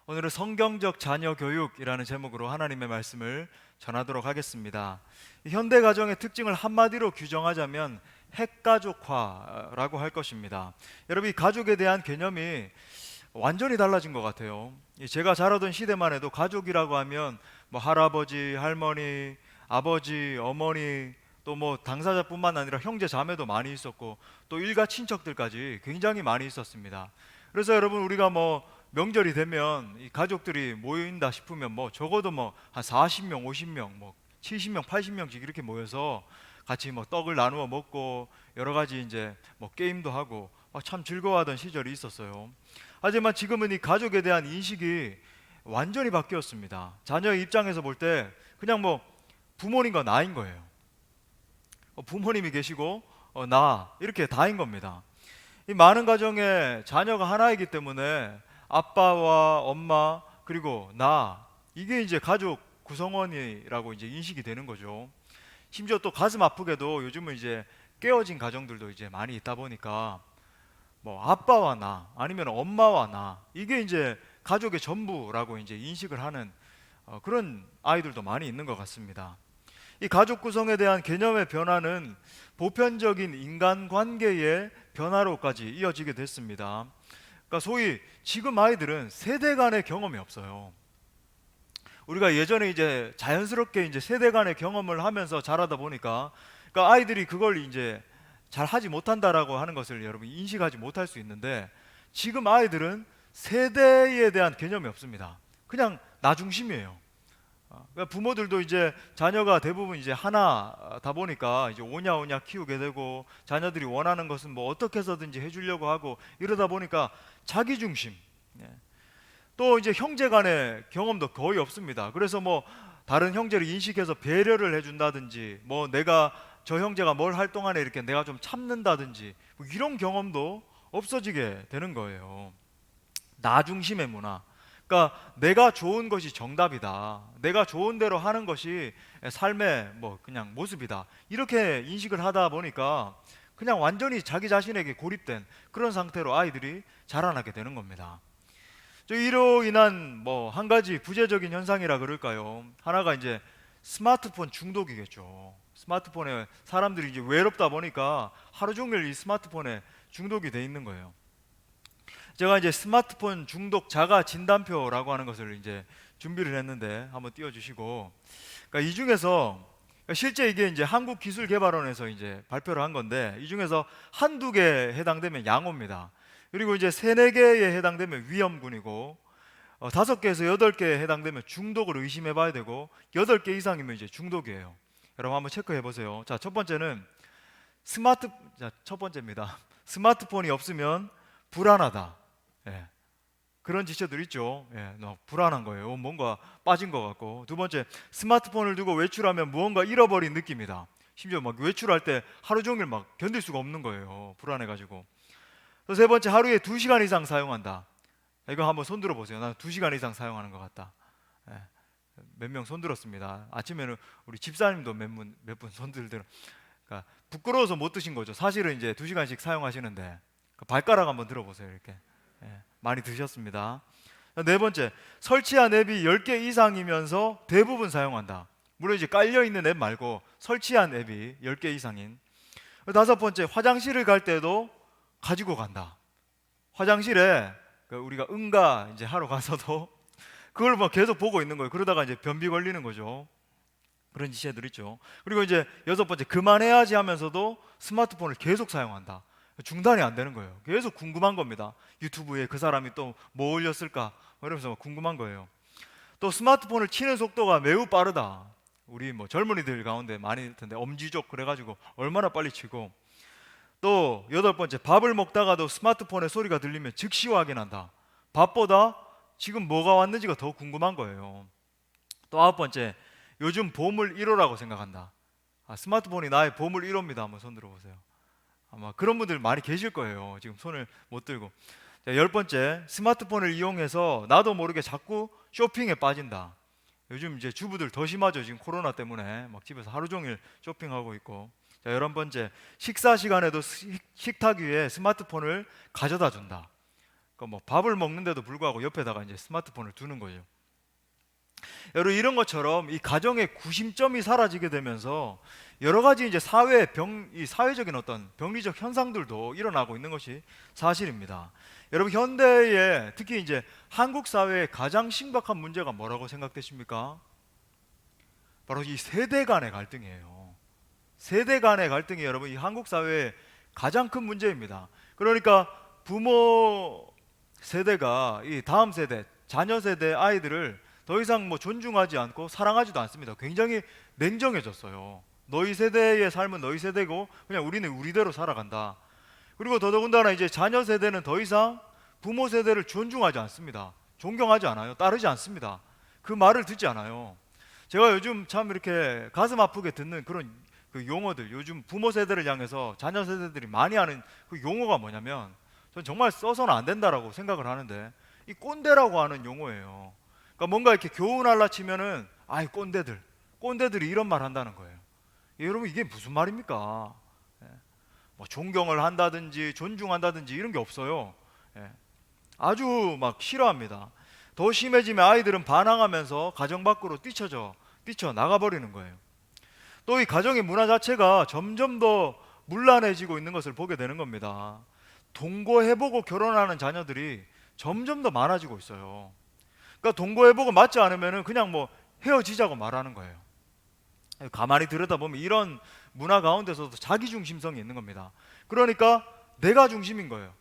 오늘은 성경적 자녀 교육이라는 제목으로 하나님의 말씀을 전하도록 하겠습니다. 현대 가정의 특징을 한마디로 규정하자면 핵가족화라고 할 것입니다. 여러분, 이 가족에 대한 개념이 완전히 달라진 것 같아요. 제가 자라던 시대만 해도 가족이라고 하면 뭐 할아버지, 할머니, 아버지, 어머니, 또 뭐 당사자뿐만 아니라 형제 자매도 많이 있었고 또 일가 친척들까지 굉장히 많이 있었습니다. 그래서 여러분, 우리가 뭐 명절이 되면 이 가족들이 모인다 싶으면 뭐 적어도 뭐 한 40명, 50명, 뭐 70명, 80명씩 이렇게 모여서 같이 뭐 떡을 나누어 먹고 여러 가지 이제 뭐 게임도 하고 참 즐거워하던 시절이 있었어요. 하지만 지금은 이 가족에 대한 인식이 완전히 바뀌었습니다. 자녀의 입장에서 볼 때 그냥 뭐 부모님과 나인 거예요. 부모님이 계시고 나 이렇게 다인 겁니다. 이 많은 가정에 자녀가 하나이기 때문에 아빠와 엄마 그리고 나, 이게 이제 가족 구성원이라고 이제 인식이 되는 거죠. 심지어 또 가슴 아프게도 요즘은 이제 깨어진 가정들도 이제 많이 있다 보니까 뭐 아빠와 나 아니면 엄마와 나, 이게 이제 가족의 전부라고 이제 인식을 하는 그런 아이들도 많이 있는 것 같습니다. 이 가족 구성에 대한 개념의 변화는 보편적인 인간관계의 변화로까지 이어지게 됐습니다. 그러니까 소위 지금 아이들은 세대 간의 경험이 없어요. 우리가 예전에 이제 자연스럽게 이제 세대 간의 경험을 하면서 자라다 보니까, 그러니까 아이들이 그걸 이제 잘 하지 못한다라고 하는 것을 여러분 인식하지 못할 수 있는데, 지금 아이들은 세대에 대한 개념이 없습니다. 그냥 나 중심이에요. 그러니까 부모들도 이제 자녀가 대부분 이제 하나다 보니까 이제 오냐오냐 키우게 되고, 자녀들이 원하는 것은 뭐 어떻게 해서든지 해주려고 하고, 이러다 보니까 자기 중심. 예. 또 이제 형제 간의 경험도 거의 없습니다. 그래서 뭐 다른 형제를 인식해서 배려를 해준다든지, 뭐 내가 저 형제가 뭘 할 동안에 이렇게 내가 좀 참는다든지, 뭐 이런 경험도 없어지게 되는 거예요. 나 중심의 문화. 그러니까 내가 좋은 것이 정답이다. 내가 좋은 대로 하는 것이 삶의 뭐 그냥 모습이다. 이렇게 인식을 하다 보니까 그냥 완전히 자기 자신에게 고립된 그런 상태로 아이들이 자라나게 되는 겁니다. 이로 인한 뭐 한 가지 부재적인 현상이라 그럴까요? 하나가 이제 스마트폰 중독이겠죠. 스마트폰에 사람들이 이제 외롭다 보니까 하루 종일 이 스마트폰에 중독이 돼 있는 거예요. 제가 이제 스마트폰 중독 자가 진단표라고 하는 것을 이제 준비를 했는데 한번 띄워주시고, 그러니까 이 중에서 실제 이게 이제 한국기술개발원에서 이제 발표를 한 건데, 이 중에서 한두 개에 해당되면 양호입니다. 그리고 이제 세네 개에 해당되면 위험군이고, 다섯 개에서 여덟 개에 해당되면 중독을 의심해 봐야 되고, 여덟 개 이상이면 이제 중독이에요. 여러분 한번 체크해 보세요. 자, 첫 번째는 첫 번째입니다. 스마트폰이 없으면 불안하다. 예. 그런 지체들 있죠. 예, 불안한 거예요. 뭔가 빠진 것 같고. 두 번째, 스마트폰을 두고 외출하면 무언가 잃어버린 느낌이다. 심지어 막 외출할 때 하루 종일 막 견딜 수가 없는 거예요. 불안해가지고. 또 세 번째, 하루에 2시간 이상 사용한다. 이거 한번 손 들어보세요. 난 2시간 이상 사용하는 것 같다. 예. 몇 명 손 들었습니다. 아침에는 우리 집사님도 몇 분 손 들더라. 그러니까 부끄러워서 못 드신 거죠. 사실은 이제 2시간씩 사용하시는데 그 발가락 한번 들어보세요. 이렇게. 예, 많이 드셨습니다. 네 번째, 설치한 앱이 10개 이상이면서 대부분 사용한다. 물론 이제 깔려있는 앱 말고 설치한 앱이 10개 이상인. 다섯 번째, 화장실을 갈 때도 가지고 간다. 화장실에 우리가 응가 이제 하러 가서도 그걸 막 계속 보고 있는 거예요. 그러다가 이제 변비 걸리는 거죠. 그런 지체들 있죠. 그리고 이제 여섯 번째, 그만해야지 하면서도 스마트폰을 계속 사용한다. 중단이 안 되는 거예요. 계속 궁금한 겁니다. 유튜브에 그 사람이 또 뭐 올렸을까 이러면서 궁금한 거예요. 또 스마트폰을 치는 속도가 매우 빠르다. 우리 뭐 젊은이들 가운데 많이 있을 텐데 엄지족 그래가지고 얼마나 빨리 치고. 또 여덟 번째, 밥을 먹다가도 스마트폰의 소리가 들리면 즉시 확인한다. 밥보다 지금 뭐가 왔는지가 더 궁금한 거예요. 또 아홉 번째, 요즘 보물 1호라고 생각한다. 스마트폰이 나의 보물 1호입니다. 한번 손 들어보세요. 아마 그런 분들 많이 계실 거예요. 지금 손을 못 들고. 자, 열 번째, 스마트폰을 이용해서 나도 모르게 자꾸 쇼핑에 빠진다. 요즘 이제 주부들 더 심하죠. 지금 코로나 때문에 막 집에서 하루 종일 쇼핑하고 있고. 자, 열한 번째, 식사 시간에도 식탁 위에 스마트폰을 가져다 준다. 그러니까 뭐 밥을 먹는데도 불구하고 옆에다가 이제 스마트폰을 두는 거죠. 여러분 이런 것처럼 이 가정의 구심점이 사라지게 되면서 여러 가지 이제 이 사회적인 어떤 병리적 현상들도 일어나고 있는 것이 사실입니다. 여러분 현대에 특히 이제 한국 사회의 가장 심각한 문제가 뭐라고 생각되십니까? 바로 이 세대 간의 갈등이에요. 세대 간의 갈등이 여러분 이 한국 사회의 가장 큰 문제입니다. 그러니까 부모 세대가 이 다음 세대, 자녀 세대 아이들을 더 이상 뭐 존중하지 않고 사랑하지도 않습니다. 굉장히 냉정해졌어요. 너희 세대의 삶은 너희 세대고 그냥 우리는 우리대로 살아간다. 그리고 더더군다나 이제 자녀 세대는 더 이상 부모 세대를 존중하지 않습니다. 존경하지 않아요. 따르지 않습니다. 그 말을 듣지 않아요. 제가 요즘 참 이렇게 가슴 아프게 듣는 그런 그 용어들, 요즘 부모 세대를 향해서 자녀 세대들이 많이 하는 그 용어가 뭐냐면, 전 정말 써서는 안 된다라고 생각을 하는데, 이 꼰대라고 하는 용어예요. 그러니까 뭔가 이렇게 교훈할라 치면은 아이 꼰대들이 이런 말 한다는 거예요. 여러분 이게 무슨 말입니까? 예. 뭐 존경을 한다든지 존중한다든지 이런 게 없어요. 예. 아주 막 싫어합니다. 더 심해지면 아이들은 반항하면서 가정 밖으로 뛰쳐 나가버리는 거예요. 또 이 가정의 문화 자체가 점점 더 문란해지고 있는 것을 보게 되는 겁니다. 동거해보고 결혼하는 자녀들이 점점 더 많아지고 있어요. 그러니까 동거해보고 맞지 않으면 그냥 뭐 헤어지자고 말하는 거예요. 가만히 들여다보면 이런 문화 가운데서도 자기중심성이 있는 겁니다. 그러니까 내가 중심인 거예요.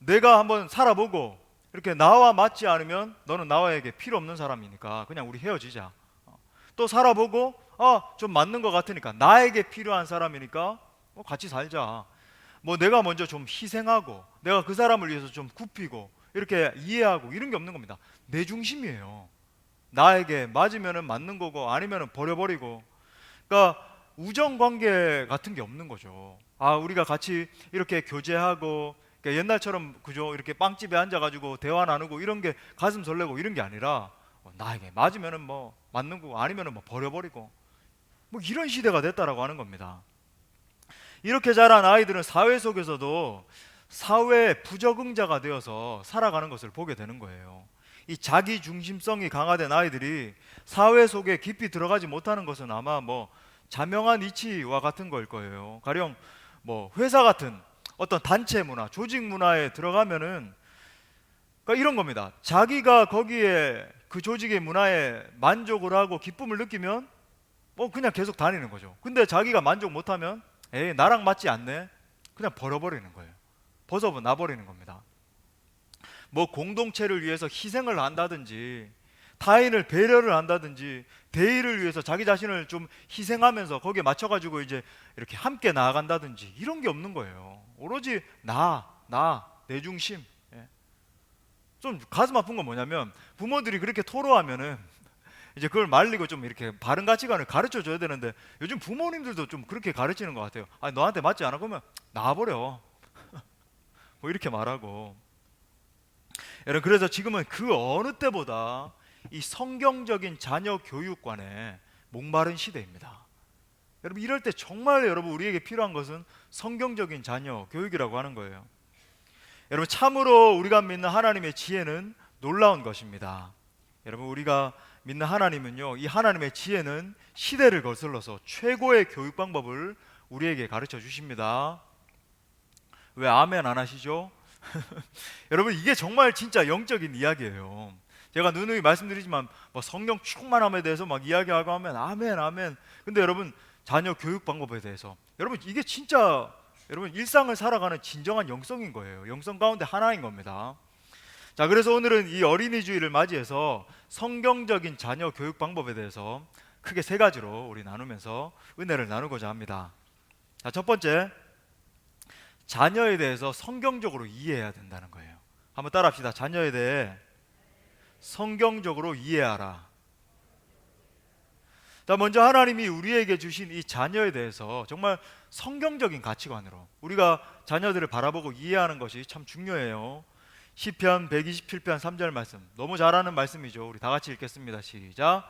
내가 한번 살아보고 이렇게 나와 맞지 않으면 너는 나와에게 필요 없는 사람이니까 그냥 우리 헤어지자. 또 살아보고 좀 맞는 것 같으니까 나에게 필요한 사람이니까 같이 살자. 뭐 내가 먼저 좀 희생하고 내가 그 사람을 위해서 좀 굽히고 이렇게 이해하고 이런 게 없는 겁니다. 내 중심이에요. 나에게 맞으면은 맞는 거고 아니면은 버려버리고. 그러니까 우정 관계 같은 게 없는 거죠. 우리가 같이 이렇게 교제하고 그러니까 옛날처럼 그죠 이렇게 빵집에 앉아가지고 대화 나누고 이런 게 가슴 설레고 이런 게 아니라 나에게 맞으면은 뭐 맞는 거고 아니면은 뭐 버려버리고 뭐 이런 시대가 됐다라고 하는 겁니다. 이렇게 자란 아이들은 사회 속에서도 사회의 부적응자가 되어서 살아가는 것을 보게 되는 거예요. 이 자기 중심성이 강화된 아이들이 사회 속에 깊이 들어가지 못하는 것은 아마 뭐 자명한 이치와 같은 걸 거예요. 가령 뭐 회사 같은 어떤 단체 문화, 조직 문화에 들어가면은 그러니까 이런 겁니다. 자기가 거기에 그 조직의 문화에 만족을 하고 기쁨을 느끼면 그냥 계속 다니는 거죠. 근데 자기가 만족 못하면 에이 나랑 맞지 않네 그냥 버려버리는 거예요. 벗어나버리는 겁니다. 뭐 공동체를 위해서 희생을 한다든지 타인을 배려를 한다든지 대의를 위해서 자기 자신을 좀 희생하면서 거기에 맞춰가지고 이제 이렇게 함께 나아간다든지 이런 게 없는 거예요. 오로지 내 중심. 예. 좀 가슴 아픈 건 뭐냐면 부모들이 그렇게 토로하면은 이제 그걸 말리고 좀 이렇게 바른 가치관을 가르쳐 줘야 되는데 요즘 부모님들도 좀 그렇게 가르치는 것 같아요. 너한테 맞지 않아? 그러면 나와버려. 뭐 이렇게 말하고. 여러분 그래서 지금은 그 어느 때보다 이 성경적인 자녀 교육관에 목마른 시대입니다. 여러분 이럴 때 정말 여러분 우리에게 필요한 것은 성경적인 자녀 교육이라고 하는 거예요. 여러분 참으로 우리가 믿는 하나님의 지혜는 놀라운 것입니다. 여러분 우리가 믿는 하나님은요, 이 하나님의 지혜는 시대를 거슬러서 최고의 교육 방법을 우리에게 가르쳐 주십니다. 왜 아멘 안 하시죠? 여러분 이게 정말 진짜 영적인 이야기예요. 제가 누누이 말씀드리지만 뭐 성령 충만함에 대해서 막 이야기하고 하면 아멘 아멘. 근데 여러분 자녀 교육 방법에 대해서 여러분 이게 진짜 여러분 일상을 살아가는 진정한 영성인 거예요. 영성 가운데 하나인 겁니다. 자, 그래서 오늘은 이 어린이 주일을 맞이해서 성경적인 자녀 교육 방법에 대해서 크게 세 가지로 우리 나누면서 은혜를 나누고자 합니다. 자, 첫 번째, 자녀에 대해서 성경적으로 이해해야 된다는 거예요. 한번 따라합시다. 자녀에 대해 성경적으로 이해하라. 자, 먼저 하나님이 우리에게 주신 이 자녀에 대해서 정말 성경적인 가치관으로 우리가 자녀들을 바라보고 이해하는 것이 참 중요해요. 시편 127편 3절 말씀, 너무 잘 아는 말씀이죠. 우리 다 같이 읽겠습니다. 시작.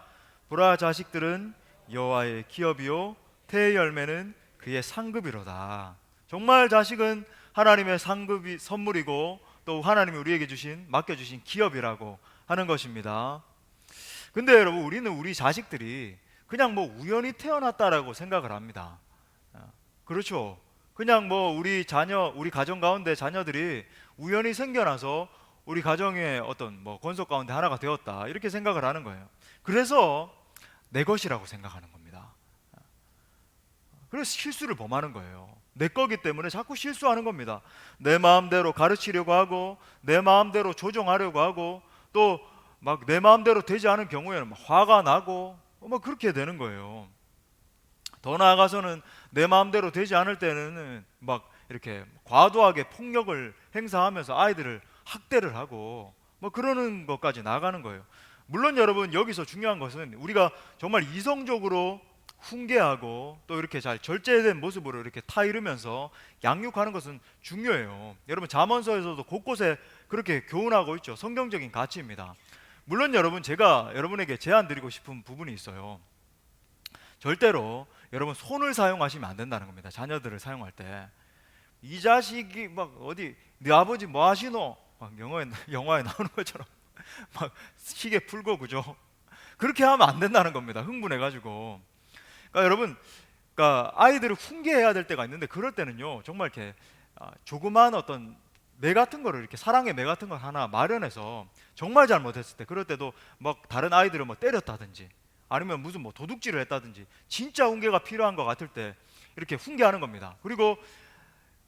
보라, 자식들은 여호와의 기업이요 태의 열매는 그의 상급이로다. 정말 자식은 하나님의 상급이 선물이고 또 하나님이 우리에게 맡겨주신 기업이라고 하는 것입니다. 근데 여러분, 우리는 우리 자식들이 그냥 뭐 우연히 태어났다라고 생각을 합니다. 그렇죠. 그냥 뭐 우리 가정 가운데 자녀들이 우연히 생겨나서 우리 가정의 어떤 뭐 권속 가운데 하나가 되었다, 이렇게 생각을 하는 거예요. 그래서 내 것이라고 생각하는 겁니다. 그래서 실수를 범하는 거예요. 내 거기 때문에 자꾸 실수하는 겁니다. 내 마음대로 가르치려고 하고, 내 마음대로 조종하려고 하고, 또 막 내 마음대로 되지 않은 경우에는 막 화가 나고 막 그렇게 되는 거예요. 더 나아가서는 내 마음대로 되지 않을 때는 막 이렇게 과도하게 폭력을 행사하면서 아이들을 학대를 하고 뭐 그러는 것까지 나가는 거예요. 물론 여러분, 여기서 중요한 것은 우리가 정말 이성적으로 훈계하고 또 이렇게 잘 절제된 모습으로 이렇게 타이르면서 양육하는 것은 중요해요. 여러분, 잠언서에서도 곳곳에 그렇게 교훈하고 있죠. 성경적인 가치입니다. 물론 여러분, 제가 여러분에게 제안 드리고 싶은 부분이 있어요. 절대로 여러분 손을 사용하시면 안 된다는 겁니다. 자녀들을 사용할 때 이 자식이 막 어디 네 아버지 뭐 하시노? 막 영화에 나오는 것처럼 막 시계 풀고, 그죠? 그렇게 하면 안 된다는 겁니다. 흥분해가지고. 그러니까 여러분, 그러니까 아이들을 훈계해야 될 때가 있는데, 그럴 때는요 정말 이렇게 조그마한 어떤 매 같은 거를, 이렇게 사랑의 매 같은 걸 하나 마련해서, 정말 잘못했을 때, 그럴 때도 막 다른 아이들을 뭐 때렸다든지 아니면 무슨 뭐 도둑질을 했다든지 진짜 훈계가 필요한 것 같을 때 이렇게 훈계하는 겁니다. 그리고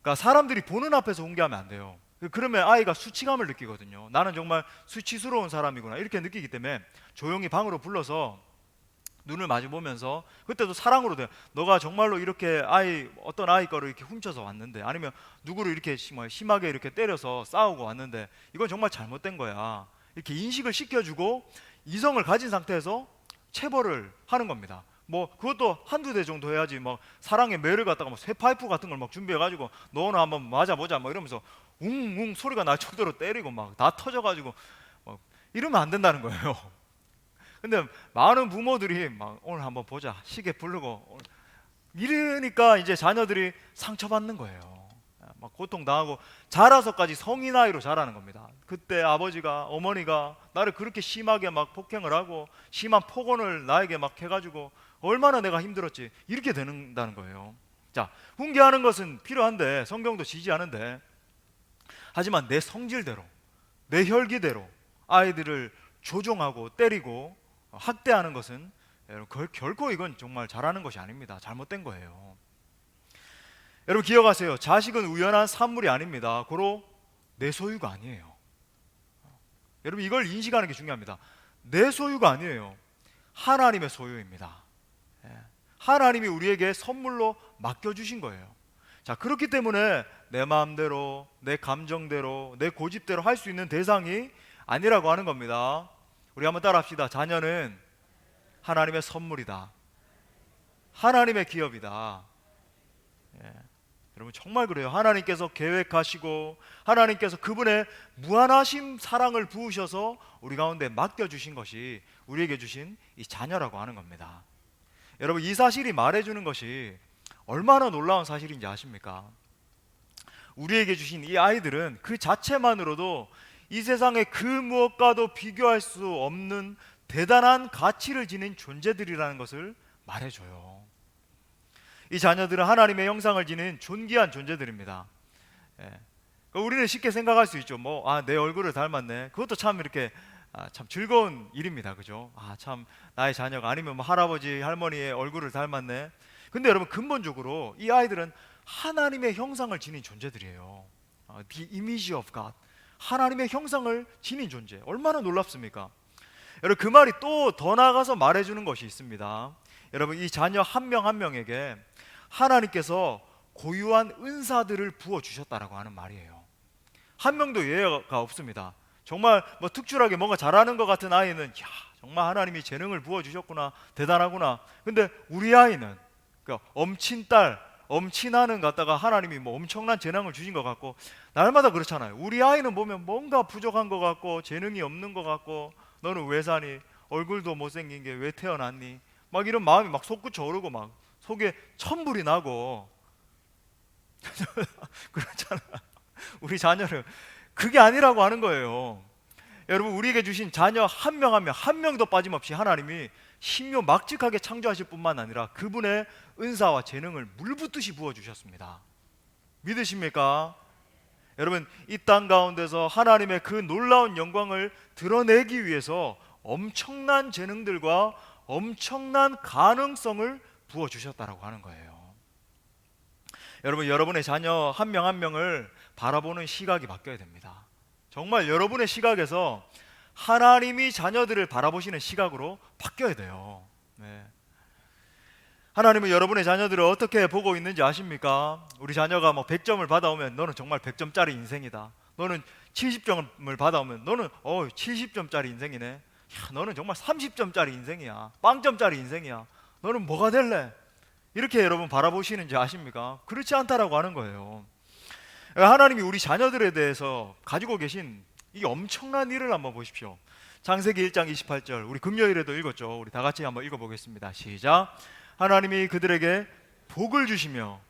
그러니까 사람들이 보는 앞에서 훈계하면 안 돼요. 그러면 아이가 수치감을 느끼거든요. 나는 정말 수치스러운 사람이구나, 이렇게 느끼기 때문에 조용히 방으로 불러서 눈을 마주 보면서, 그때도 사랑으로 돼요. 너가 정말로 이렇게 어떤 아이 거를 이렇게 훔쳐서 왔는데, 아니면 누구를 이렇게 심하게 이렇게 때려서 싸우고 왔는데, 이건 정말 잘못된 거야, 이렇게 인식을 시켜주고 이성을 가진 상태에서 체벌을 하는 겁니다. 뭐 그것도 한두 대 정도 해야지 막 사랑의 매를 갖다가 뭐 쇠파이프 같은 걸 막 준비해가지고 너는 한번 맞아보자 막 이러면서 웅웅 소리가 날 정도로 때리고 막 다 터져가지고 막 이러면 안 된다는 거예요. 근데 많은 부모들이 막 오늘 한번 보자, 시계 부르고 이러니까 이제 자녀들이 상처받는 거예요. 막 고통당하고 자라서까지 성인 나이로 자라는 겁니다. 그때 아버지가, 어머니가 나를 그렇게 심하게 막 폭행을 하고 심한 폭언을 나에게 막 해가지고 얼마나 내가 힘들었지, 이렇게 된다는 거예요. 자, 훈계하는 것은 필요한데, 성경도 지지하는데, 하지만 내 성질대로, 내 혈기대로 아이들을 조종하고 때리고 학대하는 것은 결코 이건 정말 잘하는 것이 아닙니다. 잘못된 거예요. 여러분 기억하세요. 자식은 우연한 산물이 아닙니다. 고로 내 소유가 아니에요. 여러분 이걸 인식하는 게 중요합니다. 내 소유가 아니에요. 하나님의 소유입니다. 하나님이 우리에게 선물로 맡겨주신 거예요. 자, 그렇기 때문에 내 마음대로, 내 감정대로, 내 고집대로 할 수 있는 대상이 아니라고 하는 겁니다. 우리 한번 따라합시다. 자녀는 하나님의 선물이다. 하나님의 기업이다. 여러분 정말 그래요. 하나님께서 계획하시고 하나님께서 그분의 무한하신 사랑을 부으셔서 우리 가운데 맡겨주신 것이 우리에게 주신 이 자녀라고 하는 겁니다. 여러분 이 사실이 말해주는 것이 얼마나 놀라운 사실인지 아십니까? 우리에게 주신 이 아이들은 그 자체만으로도 이 세상의 그 무엇과도 비교할 수 없는 대단한 가치를 지닌 존재들이라는 것을 말해줘요. 이 자녀들은 하나님의 형상을 지닌 존귀한 존재들입니다. 우리는 쉽게 생각할 수 있죠. 내 얼굴을 닮았네. 그것도 참 이렇게 참 즐거운 일입니다. 그죠? 참 나의 자녀가, 아니면 뭐 할아버지 할머니의 얼굴을 닮았네. 근데 여러분 근본적으로 이 아이들은 하나님의 형상을 지닌 존재들이에요. The image of God. 하나님의 형상을 지닌 존재. 얼마나 놀랍습니까? 여러분 그 말이 또 더 나아가서 말해주는 것이 있습니다. 여러분 이 자녀 한 명 한 명에게 하나님께서 고유한 은사들을 부어주셨다라고 하는 말이에요. 한 명도 예외가 없습니다. 정말 뭐 특출하게 뭔가 잘하는 것 같은 아이는 정말 하나님이 재능을 부어주셨구나, 대단하구나. 근데 우리 아이는 엄친딸, 엄친아는 갖다가 하나님이 뭐 엄청난 재능을 주신 것 같고, 날마다 그렇잖아요. 우리 아이는 보면 뭔가 부족한 것 같고 재능이 없는 것 같고, 너는 왜 사니? 얼굴도 못생긴 게 왜 태어났니? 막 이런 마음이 막 솟구쳐 오르고 막 속에 천불이 나고 그렇잖아. 우리 자녀를 그게 아니라고 하는 거예요. 여러분, 우리에게 주신 자녀 한 명 한 명 한 명도 빠짐없이 하나님이 신묘막직하게 창조하실 뿐만 아니라 그분의 은사와 재능을 물붓듯이 부어주셨습니다. 믿으십니까? 여러분, 이 땅 가운데서 하나님의 그 놀라운 영광을 드러내기 위해서 엄청난 재능들과 엄청난 가능성을 부어주셨다라고 하는 거예요. 여러분, 여러분의 자녀 한 명 한 명을 바라보는 시각이 바뀌어야 됩니다. 정말 여러분의 시각에서 하나님이 자녀들을 바라보시는 시각으로 바뀌어야 돼요. 네. 하나님은 여러분의 자녀들을 어떻게 보고 있는지 아십니까? 우리 자녀가 뭐 100점을 받아오면 너는 정말 100점짜리 인생이다. 너는 70점을 받아오면 너는 70점짜리 인생이네. 야, 너는 정말 30점짜리 인생이야. 빵점짜리 인생이야. 너는 뭐가 될래? 이렇게 여러분 바라보시는지 아십니까? 그렇지 않다라고 하는 거예요. 하나님이 우리 자녀들에 대해서 가지고 계신 이 엄청난 일을 한번 보십시오. 창세기 1장 28절, 우리 금요일에도 읽었죠. 우리 다 같이 한번 읽어보겠습니다. 시작. 하나님이 그들에게 복을 주시며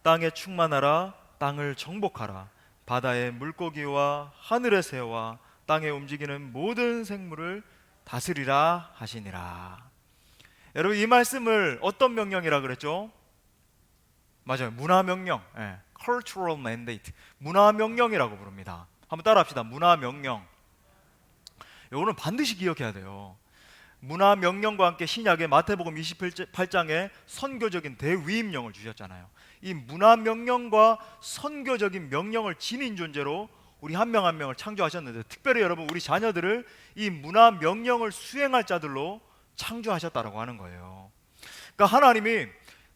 땅에 충만하라, 땅을 정복하라, 바다의 물고기와 하늘의 새와 땅에 움직이는 모든 생물을 다스리라 하시니라. 여러분, 이 말씀을 어떤 명령이라 그랬죠? 맞아요, 문화명령. Cultural mandate, 문화명령이라고 부릅니다. 한번 따라합시다. 문화명령. 이거는 반드시 기억해야 돼요. 문화명령과 함께 신약의 마태복음 28장에 선교적인 대위임령을 주셨잖아요. 이 문화명령과 선교적인 명령을 지닌 존재로 우리 한 명 한 명을 창조하셨는데, 특별히 여러분, 우리 자녀들을 이 문화명령을 수행할 자들로 창조하셨다라고 하는 거예요. 그러니까 하나님이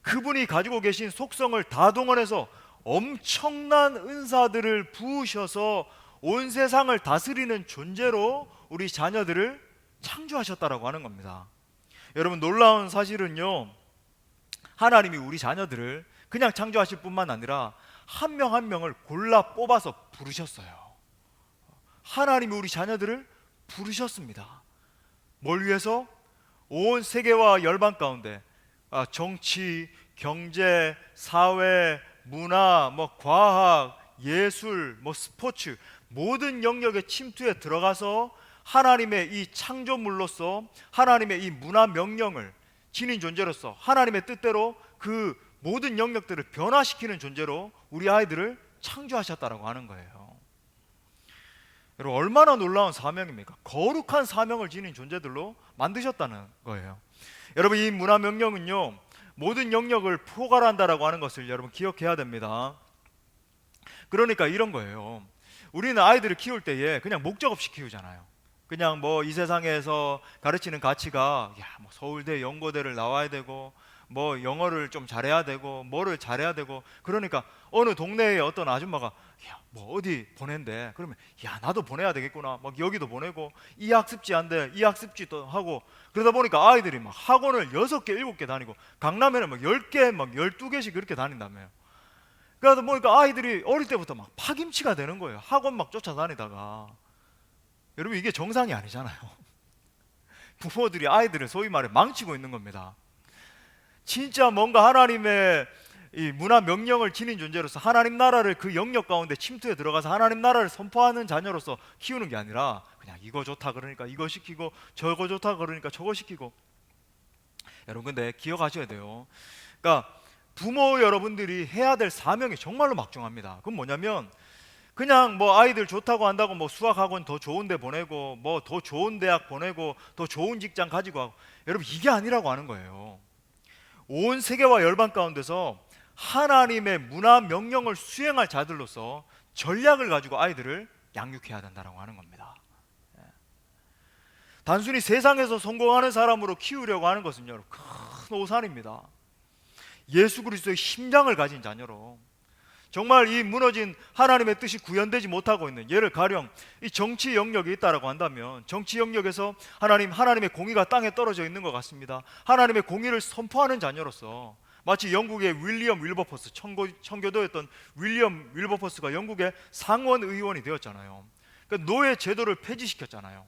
그분이 가지고 계신 속성을 다 동원해서 엄청난 은사들을 부으셔서 온 세상을 다스리는 존재로 우리 자녀들을 창조하셨다라고 하는 겁니다. 여러분, 놀라운 사실은요, 하나님이 우리 자녀들을 그냥 창조하실 뿐만 아니라 한 명 한 명을 골라 뽑아서 부르셨어요. 하나님이 우리 자녀들을 부르셨습니다. 뭘 위해서? 온 세계와 열방 가운데 정치, 경제, 사회, 문화, 과학, 예술, 스포츠, 모든 영역의 침투에 들어가서 하나님의 이 창조물로서 하나님의 이 문화 명령을 지닌 존재로서 하나님의 뜻대로 그 모든 영역들을 변화시키는 존재로 우리 아이들을 창조하셨다라고 하는 거예요. 여러분, 얼마나 놀라운 사명입니까? 거룩한 사명을 지닌 존재들로 만드셨다는 거예요. 여러분, 이 문화 명령은요, 모든 영역을 포괄한다라고 하는 것을 여러분 기억해야 됩니다. 그러니까 이런 거예요. 우리는 아이들을 키울 때에 그냥 목적 없이 키우잖아요. 그냥 이 세상에서 가르치는 가치가 서울대, 연고대를 나와야 되고 영어를 좀 잘해야 되고 뭐를 잘해야 되고, 그러니까 어느 동네에 어떤 아줌마가 어디 보낸대. 그러면 나도 보내야 되겠구나. 여기도 보내고 이 학습지 안 돼, 이 학습지도 하고, 그러다 보니까 아이들이 학원을 6개, 7개 다니고 강남에는 10개, 12개씩 그렇게 다닌다며요. 그러다 보니까 아이들이 어릴 때부터 파김치가 되는 거예요. 학원 쫓아다니다가. 여러분, 이게 정상이 아니잖아요. 부모들이 아이들을 소위 말해 망치고 있는 겁니다. 진짜 뭔가 하나님의 이 문화 명령을 지닌 존재로서 하나님 나라를 그 영역 가운데 침투해 들어가서 하나님 나라를 선포하는 자녀로서 키우는 게 아니라 그냥 이거 좋다 그러니까 이거 시키고 저거 좋다 그러니까 저거 시키고. 여러분, 근데 기억하셔야 돼요. 그러니까 부모 여러분들이 해야 될 사명이 정말로 막중합니다. 그건 뭐냐면 그냥 아이들 좋다고 한다고 수학학원 더 좋은 데 보내고 더 좋은 대학 보내고 더 좋은 직장 가지고 하고, 여러분, 이게 아니라고 하는 거예요. 온 세계와 열방 가운데서 하나님의 문화 명령을 수행할 자들로서 전략을 가지고 아이들을 양육해야 된다고 하는 겁니다. 단순히 세상에서 성공하는 사람으로 키우려고 하는 것은요, 여러분, 큰 오산입니다. 예수 그리스도의 심장을 가진 자녀로 정말 이 무너진 하나님의 뜻이 구현되지 못하고 있는, 예를 가령 이 정치 영역이 있다라고 한다면 정치 영역에서 하나님의 공의가 땅에 떨어져 있는 것 같습니다. 하나님의 공의를 선포하는 자녀로서 마치 영국의 윌리엄 윌버포스, 청교도였던 윌리엄 윌버포스가 영국의 상원 의원이 되었잖아요. 그러니까 노예 제도를 폐지시켰잖아요.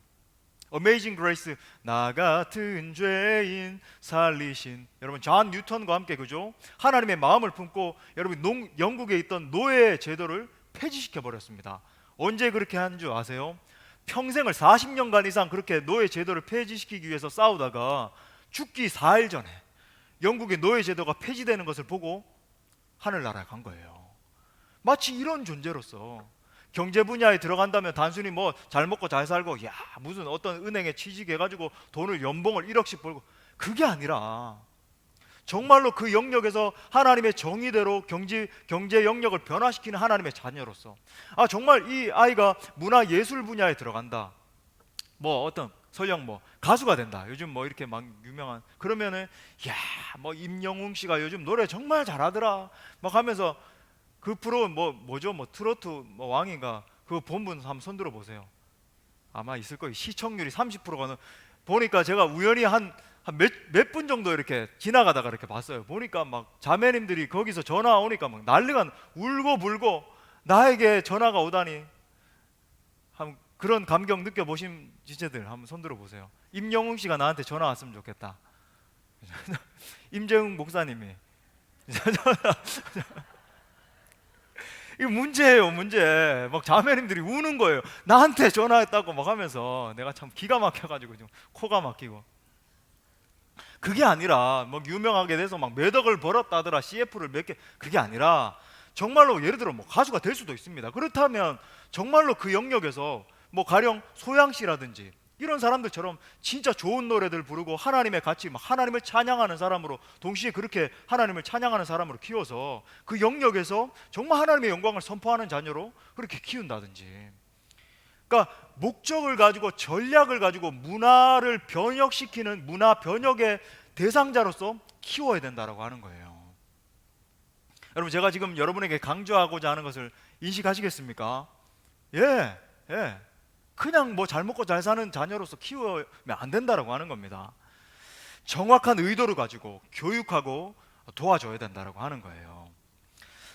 어메이징 그레이스, 나 같은 죄인 살리신. 여러분 존 뉴턴과 함께, 그죠? 하나님의 마음을 품고 여러분 영국에 있던 노예 제도를 폐지시켜 버렸습니다. 언제 그렇게 한 줄 아세요? 평생을 40년간 이상 그렇게 노예 제도를 폐지시키기 위해서 싸우다가 죽기 4일 전에 영국의 노예 제도가 폐지되는 것을 보고 하늘나라에 간 거예요. 마치 이런 존재로서 경제 분야에 들어간다면 단순히 뭐 잘 먹고 잘 살고, 야 무슨 어떤 은행에 취직해가지고 돈을 연봉을 1억씩 벌고, 그게 아니라 정말로 그 영역에서 하나님의 정의대로 경제 영역을 변화시키는 하나님의 자녀로서, 정말 이 아이가 문화 예술 분야에 들어간다, 뭐 어떤 설령 뭐 가수가 된다, 요즘 뭐 이렇게 막 유명한, 그러면은 야 뭐 임영웅 씨가 요즘 노래 정말 잘하더라 막 하면서, 그 프로 뭐죠, 뭐 트로트 뭐 왕인가, 그거 본 분 한번 손 들어 보세요. 아마 있을 거예요. 시청률이 30%가 보니까 제가 우연히 한 몇 분 정도 이렇게 지나가다가 이렇게 봤어요. 보니까 막 자매님들이 거기서 전화 오니까 막 난리가, 울고 불고 나에게 전화가 오다니. 한번 그런 감격 느껴보신 지체들 한번 손 들어 보세요. 임영웅 씨가 나한테 전화 왔으면 좋겠다. 임재웅 목사님이 이거 문제예요, 문제. 막 자매님들이 우는 거예요. 나한테 전화했다고 막 하면서 내가 참 기가 막혀가지고 좀 코가 막히고. 그게 아니라 뭐 유명하게 돼서 막 몇 억을 벌었다더라, CF를 몇 개, 그게 아니라 정말로 예를 들어 뭐 가수가 될 수도 있습니다. 그렇다면 정말로 그 영역에서 뭐 가령 소양 씨라든지 이런 사람들처럼 진짜 좋은 노래들 부르고 하나님의 같이 막 하나님을 찬양하는 사람으로, 동시에 그렇게 하나님을 찬양하는 사람으로 키워서 그 영역에서 정말 하나님의 영광을 선포하는 자녀로 그렇게 키운다든지. 그러니까 목적을 가지고 전략을 가지고 문화를 변혁시키는 문화 변혁의 대상자로서 키워야 된다라고 하는 거예요. 여러분 제가 지금 여러분에게 강조하고자 하는 것을 인식하시겠습니까? 예. 그냥 뭐 잘 먹고 잘 사는 자녀로서 키우면 안 된다라고 하는 겁니다. 정확한 의도를 가지고 교육하고 도와줘야 된다라고 하는 거예요.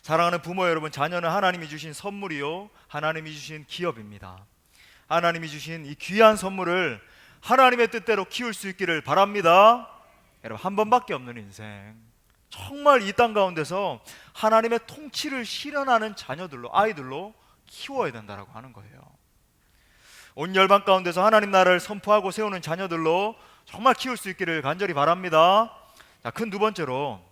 사랑하는 부모 여러분, 자녀는 하나님이 주신 선물이요, 하나님이 주신 기업입니다. 하나님이 주신 이 귀한 선물을 하나님의 뜻대로 키울 수 있기를 바랍니다. 여러분 한 번밖에 없는 인생, 정말 이 땅 가운데서 하나님의 통치를 실현하는 자녀들로, 아이들로 키워야 된다라고 하는 거예요. 온 열방 가운데서 하나님 나라를 선포하고 세우는 자녀들로 정말 키울 수 있기를 간절히 바랍니다. 자, 큰 두 번째로,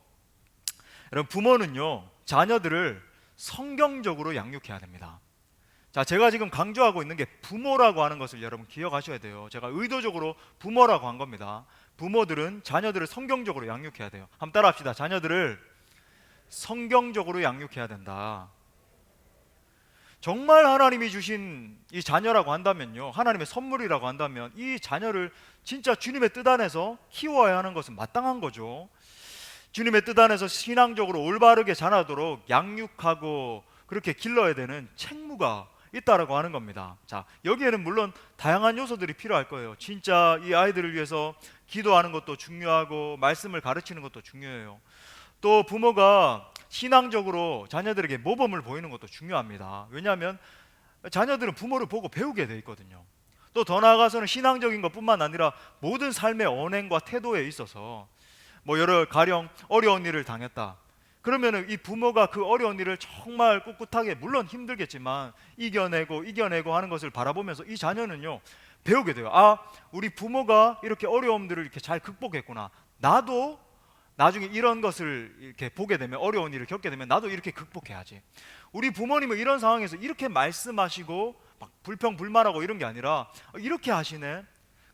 여러분 부모는요 자녀들을 성경적으로 양육해야 됩니다. 자, 제가 지금 강조하고 있는 게 부모라고 하는 것을 여러분 기억하셔야 돼요. 제가 의도적으로 부모라고 한 겁니다. 부모들은 자녀들을 성경적으로 양육해야 돼요. 한번 따라합시다. 자녀들을 성경적으로 양육해야 된다. 정말 하나님이 주신 이 자녀라고 한다면요, 하나님의 선물이라고 한다면 이 자녀를 진짜 주님의 뜻 안에서 키워야 하는 것은 마땅한 거죠. 주님의 뜻 안에서 신앙적으로 올바르게 자라도록 양육하고 그렇게 길러야 되는 책무가 있다라고 하는 겁니다. 자, 여기에는 물론 다양한 요소들이 필요할 거예요. 진짜 이 아이들을 위해서 기도하는 것도 중요하고 말씀을 가르치는 것도 중요해요. 또 부모가 신앙적으로 자녀들에게 모범을 보이는 것도 중요합니다. 왜냐하면 자녀들은 부모를 보고 배우게 돼 있거든요. 또 더 나아가서는 신앙적인 것뿐만 아니라 모든 삶의 언행과 태도에 있어서 뭐 가령 어려운 일을 당했다, 그러면은 이 부모가 그 어려운 일을 정말 꿋꿋하게, 물론 힘들겠지만 이겨내고 하는 것을 바라보면서 이 자녀는요 배우게 돼요. 우리 부모가 이렇게 어려움들을 이렇게 잘 극복했구나, 나도 나중에 이런 것을 이렇게 보게 되면, 어려운 일을 겪게 되면 나도 이렇게 극복해야지. 우리 부모님은 이런 상황에서 이렇게 말씀하시고 막 불평불만하고 이런 게 아니라 이렇게 하시네.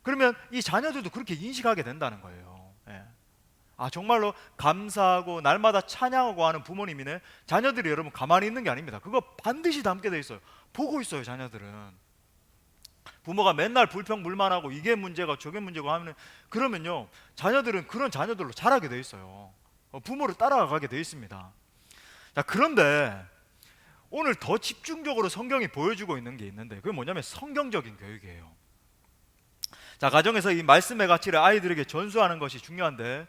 그러면 이 자녀들도 그렇게 인식하게 된다는 거예요. 예. 정말로 감사하고 날마다 찬양하고 하는 부모님이네. 자녀들이 여러분 가만히 있는 게 아닙니다. 그거 반드시 담게 돼 있어요. 보고 있어요. 자녀들은 부모가 맨날 불평불만하고 이게 문제가 저게 문제고 하면, 그러면요 자녀들은 그런 자녀들로 자라게 돼 있어요. 부모를 따라가게 돼 있습니다. 자, 그런데 오늘 더 집중적으로 성경이 보여주고 있는 게 있는데, 그게 뭐냐면 성경적인 교육이에요. 자, 가정에서 이 말씀의 가치를 아이들에게 전수하는 것이 중요한데,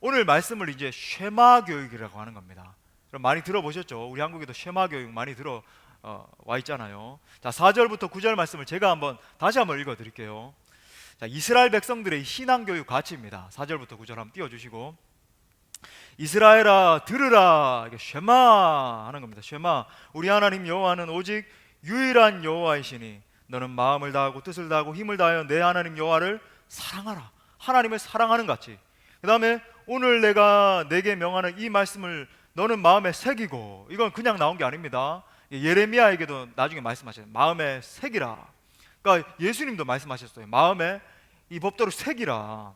오늘 말씀을 이제 쉐마 교육이라고 하는 겁니다. 그럼 많이 들어보셨죠? 우리 한국에도 쉐마 교육 많이 와 있잖아요. 자, 4절부터 9절 말씀을 제가 다시 한번 읽어 드릴게요. 자, 이스라엘 백성들의 신앙교육 가치입니다. 4절부터 9절 한번 띄워주시고, 이스라엘아 들으라, 이게 쉐마 하는 겁니다. 쉐마, 우리 하나님 여호와는 오직 유일한 여호와이시니 너는 마음을 다하고 뜻을 다하고 힘을 다하여 내 하나님 여호와를 사랑하라. 하나님을 사랑하는 같이. 그 다음에 오늘 내가 내게 명하는 이 말씀을 너는 마음에 새기고, 이건 그냥 나온 게 아닙니다. 예레미야에게도 나중에 말씀하셨어요. 마음에 새기라. 그러니까 예수님도 말씀하셨어요. 마음에 이 법도를 새기라.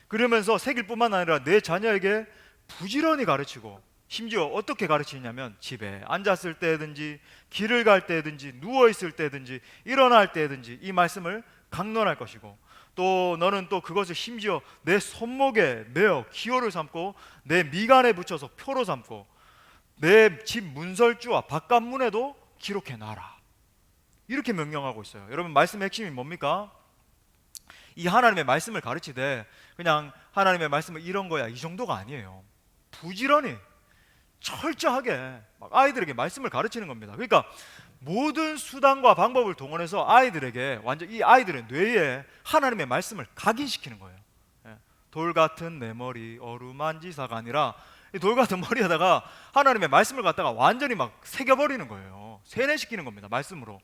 그러면서 새길 뿐만 아니라 내 자녀에게 부지런히 가르치고, 심지어 어떻게 가르치냐면 집에 앉았을 때든지 길을 갈 때든지 누워있을 때든지 일어날 때든지 이 말씀을 강론할 것이고, 또 너는 또 그것을 심지어 내 손목에 메어 기호를 삼고 내 미간에 붙여서 표로 삼고 내 집 문설주와 바깥문에도 기록해 놔라. 이렇게 명령하고 있어요. 여러분, 말씀의 핵심이 뭡니까? 이 하나님의 말씀을 가르치되 그냥 하나님의 말씀은 이런 거야 이 정도가 아니에요. 부지런히 철저하게 막 아이들에게 말씀을 가르치는 겁니다. 그러니까 모든 수단과 방법을 동원해서 아이들에게 완전 이 아이들의 뇌에 하나님의 말씀을 각인시키는 거예요. 돌 같은 내 머리 어루만지사가 아니라 이 돌 같은 머리에다가 하나님의 말씀을 갖다가 완전히 막 새겨버리는 거예요. 세뇌시키는 겁니다. 말씀으로.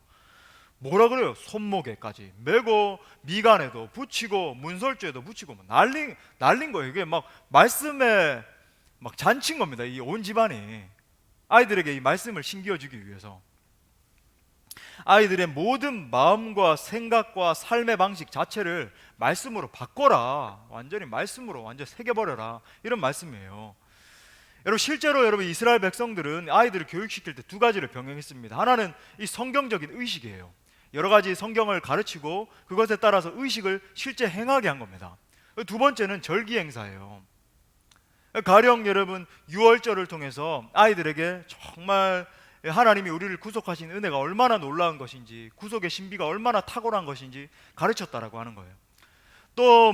뭐라 그래요? 손목에까지 메고 미간에도 붙이고 문설주에도 붙이고 뭐 날린 거예요. 이게 막 말씀에 막 잔친 겁니다. 이 온 집안이 아이들에게 이 말씀을 심겨주기 위해서. 아이들의 모든 마음과 생각과 삶의 방식 자체를 말씀으로 바꿔라. 완전히 말씀으로 완전 새겨버려라. 이런 말씀이에요. 여러분, 실제로 여러분 이스라엘 백성들은 아이들을 교육시킬 때 두 가지를 병행했습니다. 하나는 이 성경적인 의식이에요. 여러 가지 성경을 가르치고 그것에 따라서 의식을 실제 행하게 한 겁니다. 두 번째는 절기 행사예요. 가령 여러분 유월절을 통해서 아이들에게 정말 하나님이 우리를 구속하신 은혜가 얼마나 놀라운 것인지, 구속의 신비가 얼마나 탁월한 것인지 가르쳤다라고 하는 거예요. 또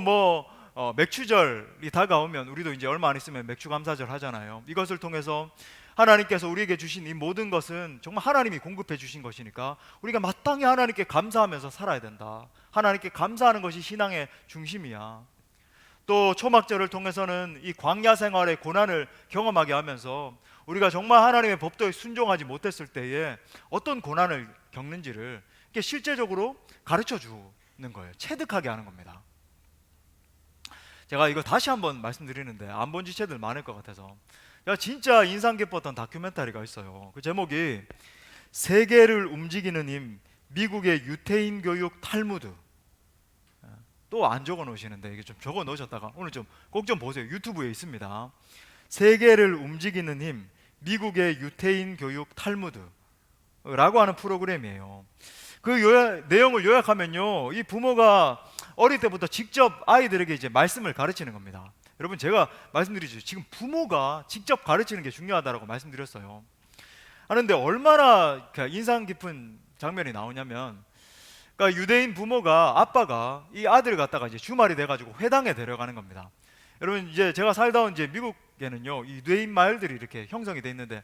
맥주절이 다가오면 우리도 이제 얼마 안 있으면 맥주감사절 하잖아요. 이것을 통해서 하나님께서 우리에게 주신 이 모든 것은 정말 하나님이 공급해 주신 것이니까 우리가 마땅히 하나님께 감사하면서 살아야 된다. 하나님께 감사하는 것이 신앙의 중심이야. 또 초막절을 통해서는 이 광야 생활의 고난을 경험하게 하면서 우리가 정말 하나님의 법도에 순종하지 못했을 때에 어떤 고난을 겪는지를 이렇게 실제적으로 가르쳐 주는 거예요. 체득하게 하는 겁니다. 제가 이거 다시 한번 말씀드리는데 안 본 지체들 많을 것 같아서, 제가 진짜 인상 깊었던 다큐멘터리가 있어요. 그 제목이 세계를 움직이는 힘, 미국의 유태인 교육 탈무드. 또 안 적어 놓으시는데 이게 좀 적어 놓으셨다가 오늘 좀 꼭 좀 보세요. 유튜브에 있습니다. 세계를 움직이는 힘, 미국의 유태인 교육 탈무드라고 하는 프로그램이에요. 그 내용을 요약하면요, 이 부모가 어릴 때부터 직접 아이들에게 이제 말씀을 가르치는 겁니다. 여러분, 제가 말씀드리죠. 지금 부모가 직접 가르치는 게 중요하다고 말씀드렸어요. 하는데 얼마나 인상 깊은 장면이 나오냐면, 그러니까 유대인 부모가 아빠가 이 아들을 갖다가 이제 주말이 돼가지고 회당에 데려가는 겁니다. 여러분, 이제 제가 살다 온 이제 미국에는요, 유대인 마을들이 이렇게 형성이 돼 있는데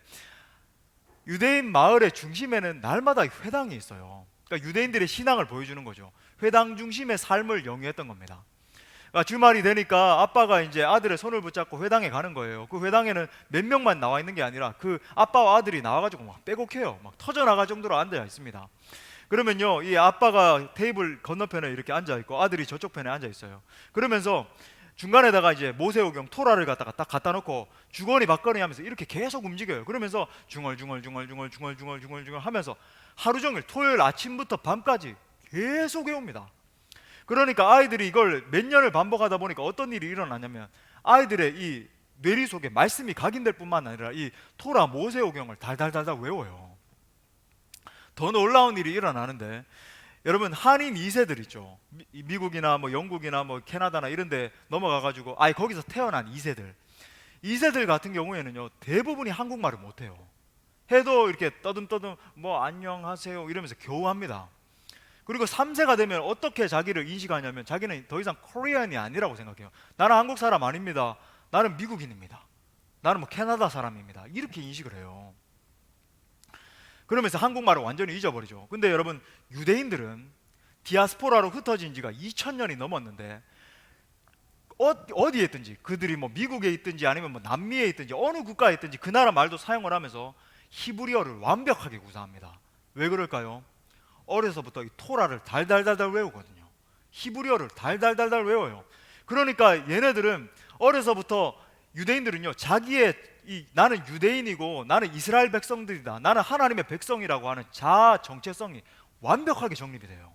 유대인 마을의 중심에는 날마다 회당이 있어요. 그러니까 유대인들의 신앙을 보여주는 거죠. 회당 중심의 삶을 영위했던 겁니다. 그러니까 주말이 되니까 아빠가 이제 아들의 손을 붙잡고 회당에 가는 거예요. 그 회당에는 몇 명만 나와 있는 게 아니라 그 아빠와 아들이 나와가지고 막 빼곡해요. 막 터져나갈 정도로 앉아 있습니다. 그러면요, 이 아빠가 테이블 건너편에 이렇게 앉아 있고 아들이 저쪽 편에 앉아 있어요. 그러면서 중간에다가 이제 모세오경 토라를 갖다가 딱 갖다 놓고 주거니 받거니 하면서 이렇게 계속 움직여요. 그러면서 중얼중얼 하면서 하루 종일 토요일 아침부터 밤까지 계속 외웁니다. 그러니까 아이들이 이걸 몇 년을 반복하다 보니까 어떤 일이 일어나냐면 아이들의 이 뇌리 속에 말씀이 각인될 뿐만 아니라 이 토라 모세오경을 달달달달 외워요. 더 놀라운 일이 일어나는데, 여러분 한인 2세들 있죠. 미국이나 뭐 영국이나 뭐 캐나다나 이런 데 넘어가가지고 거기서 태어난 2세들 같은 경우에는요, 대부분이 한국말을 못해요. 해도 이렇게 떠듬떠듬 뭐 안녕하세요 이러면서 겨우 합니다. 그리고 3세가 되면 어떻게 자기를 인식하냐면 자기는 더 이상 코리안이 아니라고 생각해요. 나는 한국 사람 아닙니다. 나는 미국인입니다. 나는 뭐 캐나다 사람입니다. 이렇게 인식을 해요. 그러면서 한국말을 완전히 잊어버리죠. 근데 여러분, 유대인들은 디아스포라로 흩어진 지가 2000년이 넘었는데 어디에 있든지, 그들이 뭐 미국에 있든지 아니면 뭐 남미에 있든지 어느 국가에 있든지 그 나라 말도 사용을 하면서 히브리어를 완벽하게 구사합니다. 왜 그럴까요? 어려서부터 이 토라를 달달달달 외우거든요. 히브리어를 달달달달 외워요. 그러니까 얘네들은 어려서부터, 유대인들은요, 자기의 나는 유대인이고 나는 이스라엘 백성들이다, 나는 하나님의 백성이라고 하는 자아 정체성이 완벽하게 정립이 돼요.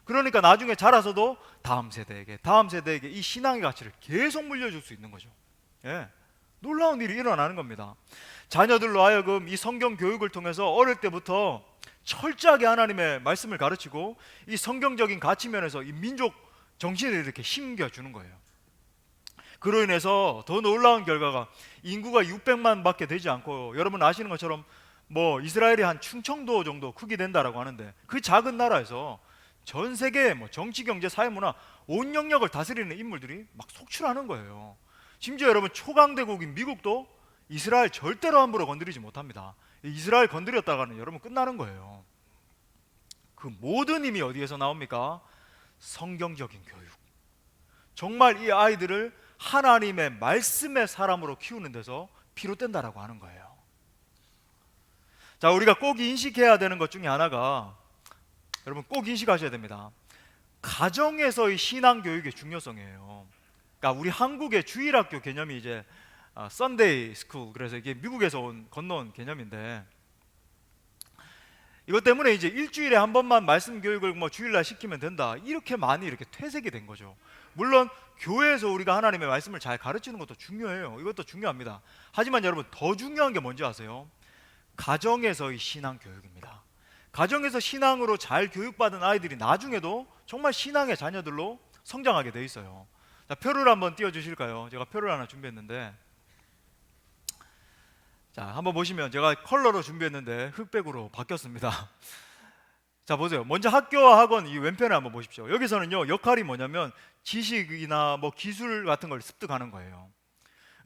그러니까 나중에 자라서도 다음 세대에게 이 신앙의 가치를 계속 물려줄 수 있는 거죠. 예, 놀라운 일이 일어나는 겁니다. 자녀들로 하여금 이 성경 교육을 통해서 어릴 때부터 철저하게 하나님의 말씀을 가르치고 이 성경적인 가치면에서 이 민족 정신을 이렇게 심겨주는 거예요. 그로 인해서 더 놀라운 결과가, 인구가 600만 밖에 되지 않고, 여러분 아시는 것처럼 뭐 이스라엘이 한 충청도 정도 크기 된다라고 하는데, 그 작은 나라에서 전 세계의 뭐 정치, 경제, 사회, 문화 온 영역을 다스리는 인물들이 막 속출하는 거예요. 심지어 여러분, 초강대국인 미국도 이스라엘 절대로 함부로 건드리지 못합니다. 이스라엘 건드렸다가는 여러분 끝나는 거예요. 그 모든 힘이 어디에서 나옵니까? 성경적인 교육. 정말 이 아이들을 하나님의 말씀의 사람으로 키우는 데서 비롯된다라고 하는 거예요. 자, 우리가 꼭 인식해야 되는 것 중에 하나가, 여러분 꼭 인식하셔야 됩니다. 가정에서의 신앙 교육의 중요성이에요. 그러니까 우리 한국의 주일학교 개념이 이제 썬데이 스쿨, 그래서 이게 미국에서 건너온 개념인데, 이것 때문에 이제 일주일에 한 번만 말씀 교육을 뭐 주일날 시키면 된다, 이렇게 많이 이렇게 퇴색이 된 거죠. 물론 교회에서 우리가 하나님의 말씀을 잘 가르치는 것도 중요해요. 이것도 중요합니다. 하지만 여러분, 더 중요한 게 뭔지 아세요? 가정에서의 신앙 교육입니다. 가정에서 신앙으로 잘 교육받은 아이들이 나중에도 정말 신앙의 자녀들로 성장하게 돼 있어요. 자, 표를 한번 띄워주실까요? 제가 표를 하나 준비했는데, 자, 한번 보시면 제가 컬러로 준비했는데 흑백으로 바뀌었습니다. 자, 보세요. 먼저 학교와 학원 이 왼편에 한번 보십시오. 여기서는요, 역할이 뭐냐면 지식이나 뭐 기술 같은 걸 습득하는 거예요.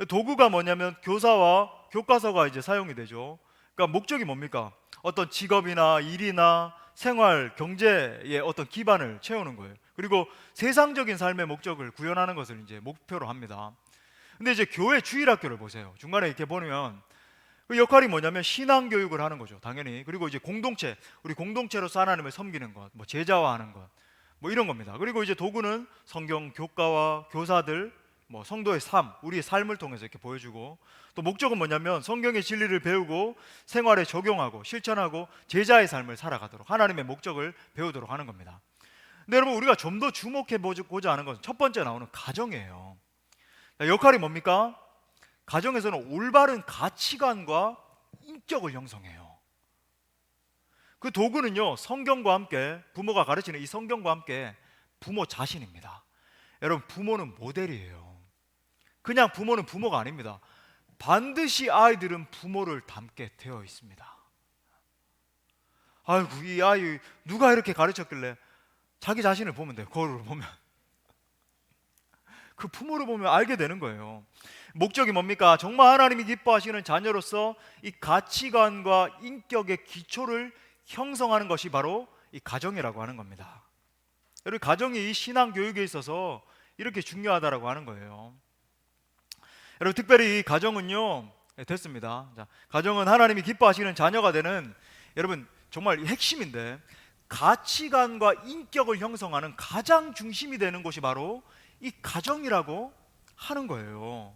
도구가 뭐냐면 교사와 교과서가 이제 사용이 되죠. 그러니까 목적이 뭡니까? 어떤 직업이나 일이나 생활, 경제의 어떤 기반을 채우는 거예요. 그리고 세상적인 삶의 목적을 구현하는 것을 이제 목표로 합니다. 근데 이제 교회 주일학교를 보세요. 중간에 이렇게 보면 그 역할이 뭐냐면 신앙 교육을 하는 거죠, 당연히. 그리고 이제 공동체, 우리 공동체로서 하나님을 섬기는 것, 뭐 제자화하는 것, 뭐 이런 겁니다. 그리고 이제 도구는 성경 교과와 교사들, 뭐 성도의 삶, 우리의 삶을 통해서 이렇게 보여주고, 또 목적은 뭐냐면 성경의 진리를 배우고 생활에 적용하고 실천하고 제자의 삶을 살아가도록, 하나님의 목적을 배우도록 하는 겁니다. 근데 여러분, 우리가 좀 더 주목해 보자 하는 것은 첫 번째 나오는 가정이에요. 역할이 뭡니까? 가정에서는 올바른 가치관과 인격을 형성해요. 그 도구는요, 성경과 함께, 부모가 가르치는 이 성경과 함께 부모 자신입니다. 여러분, 부모는 모델이에요. 그냥 부모는 부모가 아닙니다. 반드시 아이들은 부모를 닮게 되어 있습니다. 아이고, 이 아이 누가 이렇게 가르쳤길래, 자기 자신을 보면 돼요. 거울을 보면 그 부모를 보면 알게 되는 거예요. 목적이 뭡니까? 정말 하나님이 기뻐하시는 자녀로서 이 가치관과 인격의 기초를 형성하는 것이 바로 이 가정이라고 하는 겁니다. 여러분, 가정이 이 신앙 교육에 있어서 이렇게 중요하다라고 하는 거예요. 여러분, 특별히 이 가정은요, 됐습니다. 자, 가정은 하나님이 기뻐하시는 자녀가 되는, 여러분 정말 핵심인데, 가치관과 인격을 형성하는 가장 중심이 되는 곳이 바로 이 가정이라고 하는 거예요.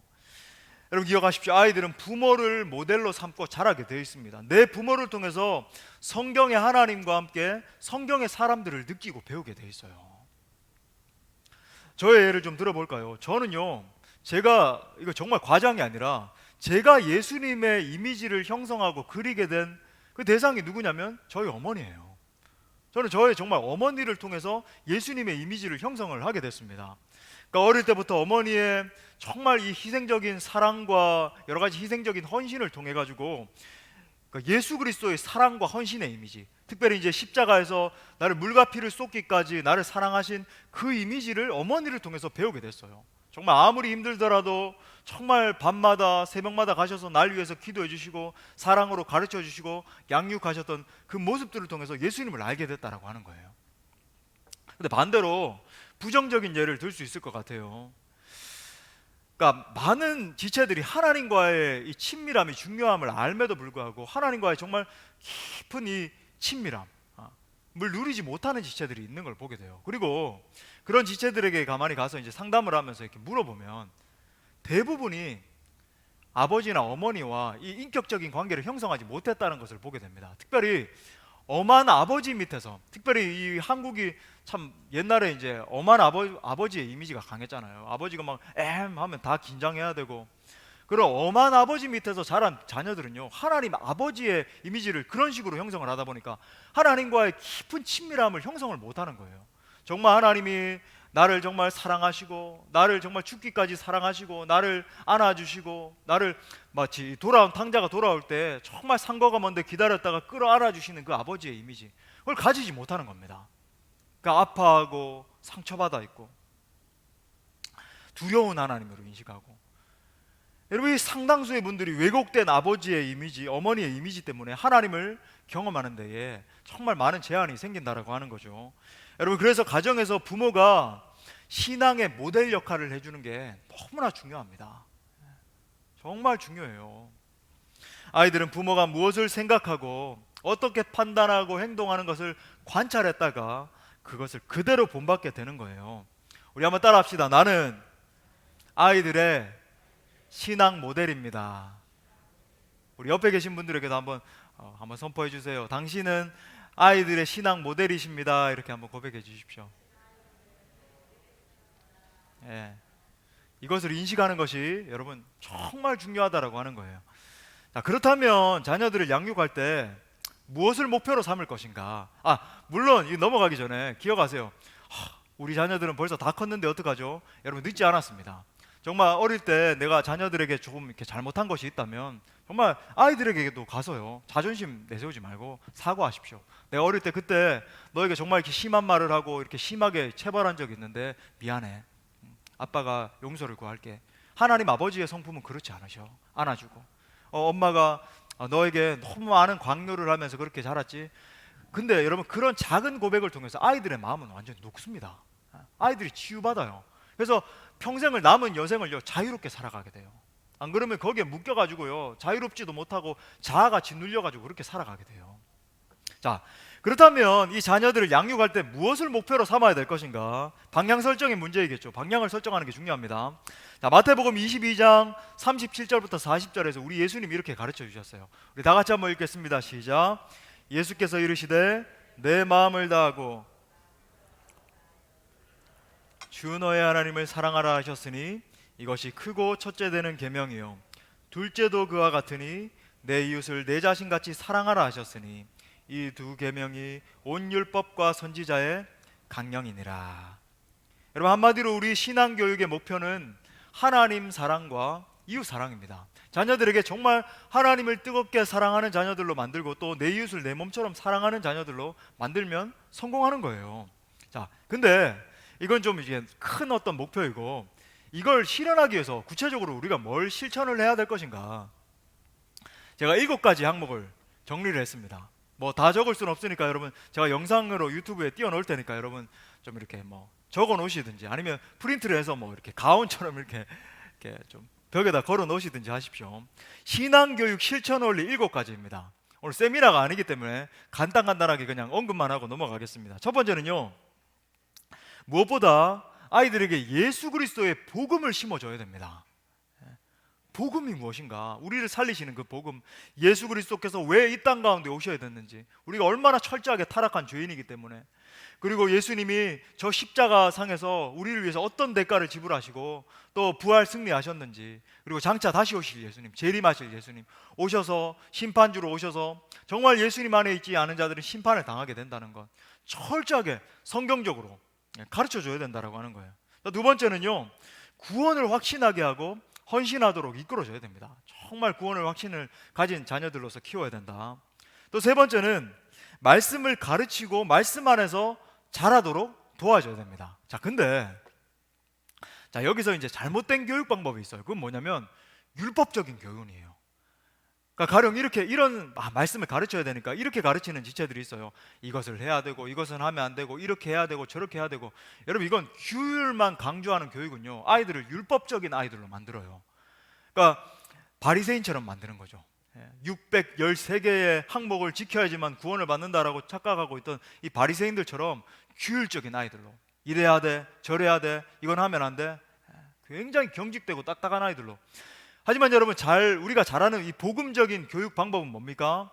여러분 기억하십시오. 아이들은 부모를 모델로 삼고 자라게 되어 있습니다. 내 부모를 통해서 성경의 하나님과 함께 성경의 사람들을 느끼고 배우게 되어 있어요. 저의 예를 좀 들어볼까요? 저는요, 제가, 이거 정말 과장이 아니라 제가 예수님의 이미지를 형성하고 그리게 된 그 대상이 누구냐면 저희 어머니예요. 저는 저의 정말 어머니를 통해서 예수님의 이미지를 형성을 하게 됐습니다. 그러니까 어릴 때부터 어머니의 정말 이 희생적인 사랑과 여러 가지 희생적인 헌신을 통해 가지고 예수 그리스도의 사랑과 헌신의 이미지, 특별히 이제 십자가에서 나를 물과 피를 쏟기까지 나를 사랑하신 그 이미지를 어머니를 통해서 배우게 됐어요. 정말 아무리 힘들더라도 정말 밤마다 새벽마다 가셔서 날 위해서 기도해 주시고 사랑으로 가르쳐 주시고 양육하셨던 그 모습들을 통해서 예수님을 알게 됐다라고 하는 거예요. 근데 반대로 부정적인 예를 들 수 있을 것 같아요. 그러니까 많은 지체들이 하나님과의 이 친밀함이 중요함을 알매도 불구하고 하나님과의 정말 깊은 이 친밀함을 누리지 못하는 지체들이 있는 걸 보게 돼요. 그리고 그런 지체들에게 가만히 가서 이제 상담을 하면서 이렇게 물어보면 대부분이 아버지나 어머니와 이 인격적인 관계를 형성하지 못했다는 것을 보게 됩니다. 특별히 엄한 아버지 밑에서, 특별히 이 한국이 참 옛날에 이제 엄한 아버지의 이미지가 강했잖아요. 아버지가 막 하면 다 긴장해야 되고, 그런 엄한 아버지 밑에서 자란 자녀들은요, 하나님 아버지의 이미지를 그런 식으로 형성을 하다 보니까 하나님과의 깊은 친밀함을 형성을 못하는 거예요. 정말 하나님이 나를 정말 사랑하시고, 나를 정말 죽기까지 사랑하시고, 나를 안아주시고, 나를 마치 돌아온 탕자가 돌아올 때 정말 상거가 먼데 기다렸다가 끌어안아 주시는 그 아버지의 이미지, 그걸 가지지 못하는 겁니다. 그러니까 아파하고 상처받아 있고 두려운 하나님으로 인식하고, 여러분, 이 상당수의 분들이 왜곡된 아버지의 이미지, 어머니의 이미지 때문에 하나님을 경험하는 데에 정말 많은 제한이 생긴다라고 하는 거죠. 여러분, 그래서 가정에서 부모가 신앙의 모델 역할을 해주는 게 너무나 중요합니다. 정말 중요해요. 아이들은 부모가 무엇을 생각하고 어떻게 판단하고 행동하는 것을 관찰했다가 그것을 그대로 본받게 되는 거예요. 우리 한번 따라 합시다. 나는 아이들의 신앙 모델입니다. 우리 옆에 계신 분들에게도 한번 선포해 주세요. 당신은 아이들의 신앙 모델이십니다. 이렇게 한번 고백해 주십시오. 예. 이것을 인식하는 것이 여러분 정말 중요하다라고 하는 거예요. 자, 그렇다면 자녀들을 양육할 때 무엇을 목표로 삼을 것인가? 물론 이 넘어가기 전에 기억하세요. 우리 자녀들은 벌써 다 컸는데 어떡하죠? 여러분, 늦지 않았습니다. 정말 어릴 때 내가 자녀들에게 조금 이렇게 잘못한 것이 있다면 정말 아이들에게도 가서요, 자존심 내세우지 말고 사과하십시오. 내가 어릴 때 그때 너에게 정말 이렇게 심한 말을 하고 이렇게 심하게 체벌한 적이 있는데 미안해. 아빠가 용서를 구할게. 하나님 아버지의 성품은 그렇지 않으셔. 안아주고, 엄마가 너에게 너무 많은 강요를 하면서 그렇게 자랐지. 근데 여러분, 그런 작은 고백을 통해서 아이들의 마음은 완전히 녹습니다. 아이들이 치유받아요. 그래서 평생을, 남은 여생을요, 자유롭게 살아가게 돼요. 안 그러면 거기에 묶여가지고요, 자유롭지도 못하고 자아가 짓눌려가지고 그렇게 살아가게 돼요. 자, 그렇다면 이 자녀들을 양육할 때 무엇을 목표로 삼아야 될 것인가? 방향 설정의 문제이겠죠. 방향을 설정하는 게 중요합니다. 자, 마태복음 22장 37절부터 40절에서 우리 예수님이 이렇게 가르쳐 주셨어요. 우리 다 같이 한번 읽겠습니다. 시작. 예수께서 이르시되 내 마음을 다하고 주 너의 하나님을 사랑하라 하셨으니 이것이 크고 첫째 되는 계명이요 둘째도 그와 같으니 내 이웃을 내 자신같이 사랑하라 하셨으니 이 두 계명이 온 율법과 선지자의 강령이니라. 여러분, 한마디로 우리 신앙 교육의 목표는 하나님 사랑과 이웃 사랑입니다. 자녀들에게 정말 하나님을 뜨겁게 사랑하는 자녀들로 만들고 또 내 이웃을 내 몸처럼 사랑하는 자녀들로 만들면 성공하는 거예요. 자, 근데 이건 좀 이제 큰 어떤 목표이고, 이걸 실현하기 위해서 구체적으로 우리가 뭘 실천을 해야 될 것인가? 제가 7가지 항목을 정리를 했습니다. 뭐 다 적을 수는 없으니까 여러분, 제가 영상으로 유튜브에 띄워놓을 테니까 여러분 좀 이렇게 뭐 적어 놓으시든지 아니면 프린트를 해서 뭐 이렇게 가온처럼 이렇게 좀 벽에다 걸어 놓으시든지 하십시오. 신앙교육 실천 원리 7가지입니다. 오늘 세미나가 아니기 때문에 간단하게 그냥 언급만 하고 넘어가겠습니다. 첫 번째는요, 무엇보다 아이들에게 예수 그리스도의 복음을 심어줘야 됩니다. 복음이 무엇인가? 우리를 살리시는 그 복음, 예수 그리스도께서 왜 이 땅 가운데 오셔야 됐는지, 우리가 얼마나 철저하게 타락한 죄인이기 때문에, 그리고 예수님이 저 십자가 상에서 우리를 위해서 어떤 대가를 지불하시고 또 부활 승리하셨는지, 그리고 장차 다시 오실 예수님, 재림하실 예수님, 오셔서 심판주로 오셔서 정말 예수님 안에 있지 않은 자들은 심판을 당하게 된다는 것, 철저하게 성경적으로 가르쳐 줘야 된다라고 하는 거예요. 두 번째는요, 구원을 확신하게 하고 헌신하도록 이끌어줘야 됩니다. 정말 구원을 확신을 가진 자녀들로서 키워야 된다. 또 세 번째는 말씀을 가르치고 말씀 안에서 자라도록 도와줘야 됩니다. 자, 근데 여기서 이제 잘못된 교육 방법이 있어요. 그건 뭐냐면 율법적인 교훈이에요. 그러니까 가령 이런 말씀을 가르쳐야 되니까 이렇게 가르치는 지체들이 있어요. 이것을 해야 되고 이것은 하면 안 되고 이렇게 해야 되고 저렇게 해야 되고. 여러분, 이건 규율만 강조하는 교육은요, 아이들을 율법적인 아이들로 만들어요. 그러니까 바리새인처럼 만드는 거죠. 613개의 항목을 지켜야지만 구원을 받는다라고 착각하고 있던 이 바리새인들처럼 규율적인 아이들로, 이래야 돼, 저래야 돼, 이건 하면 안 돼, 굉장히 경직되고 딱딱한 아이들로. 하지만 여러분, 우리가 잘 아는 이 복음적인 교육 방법은 뭡니까?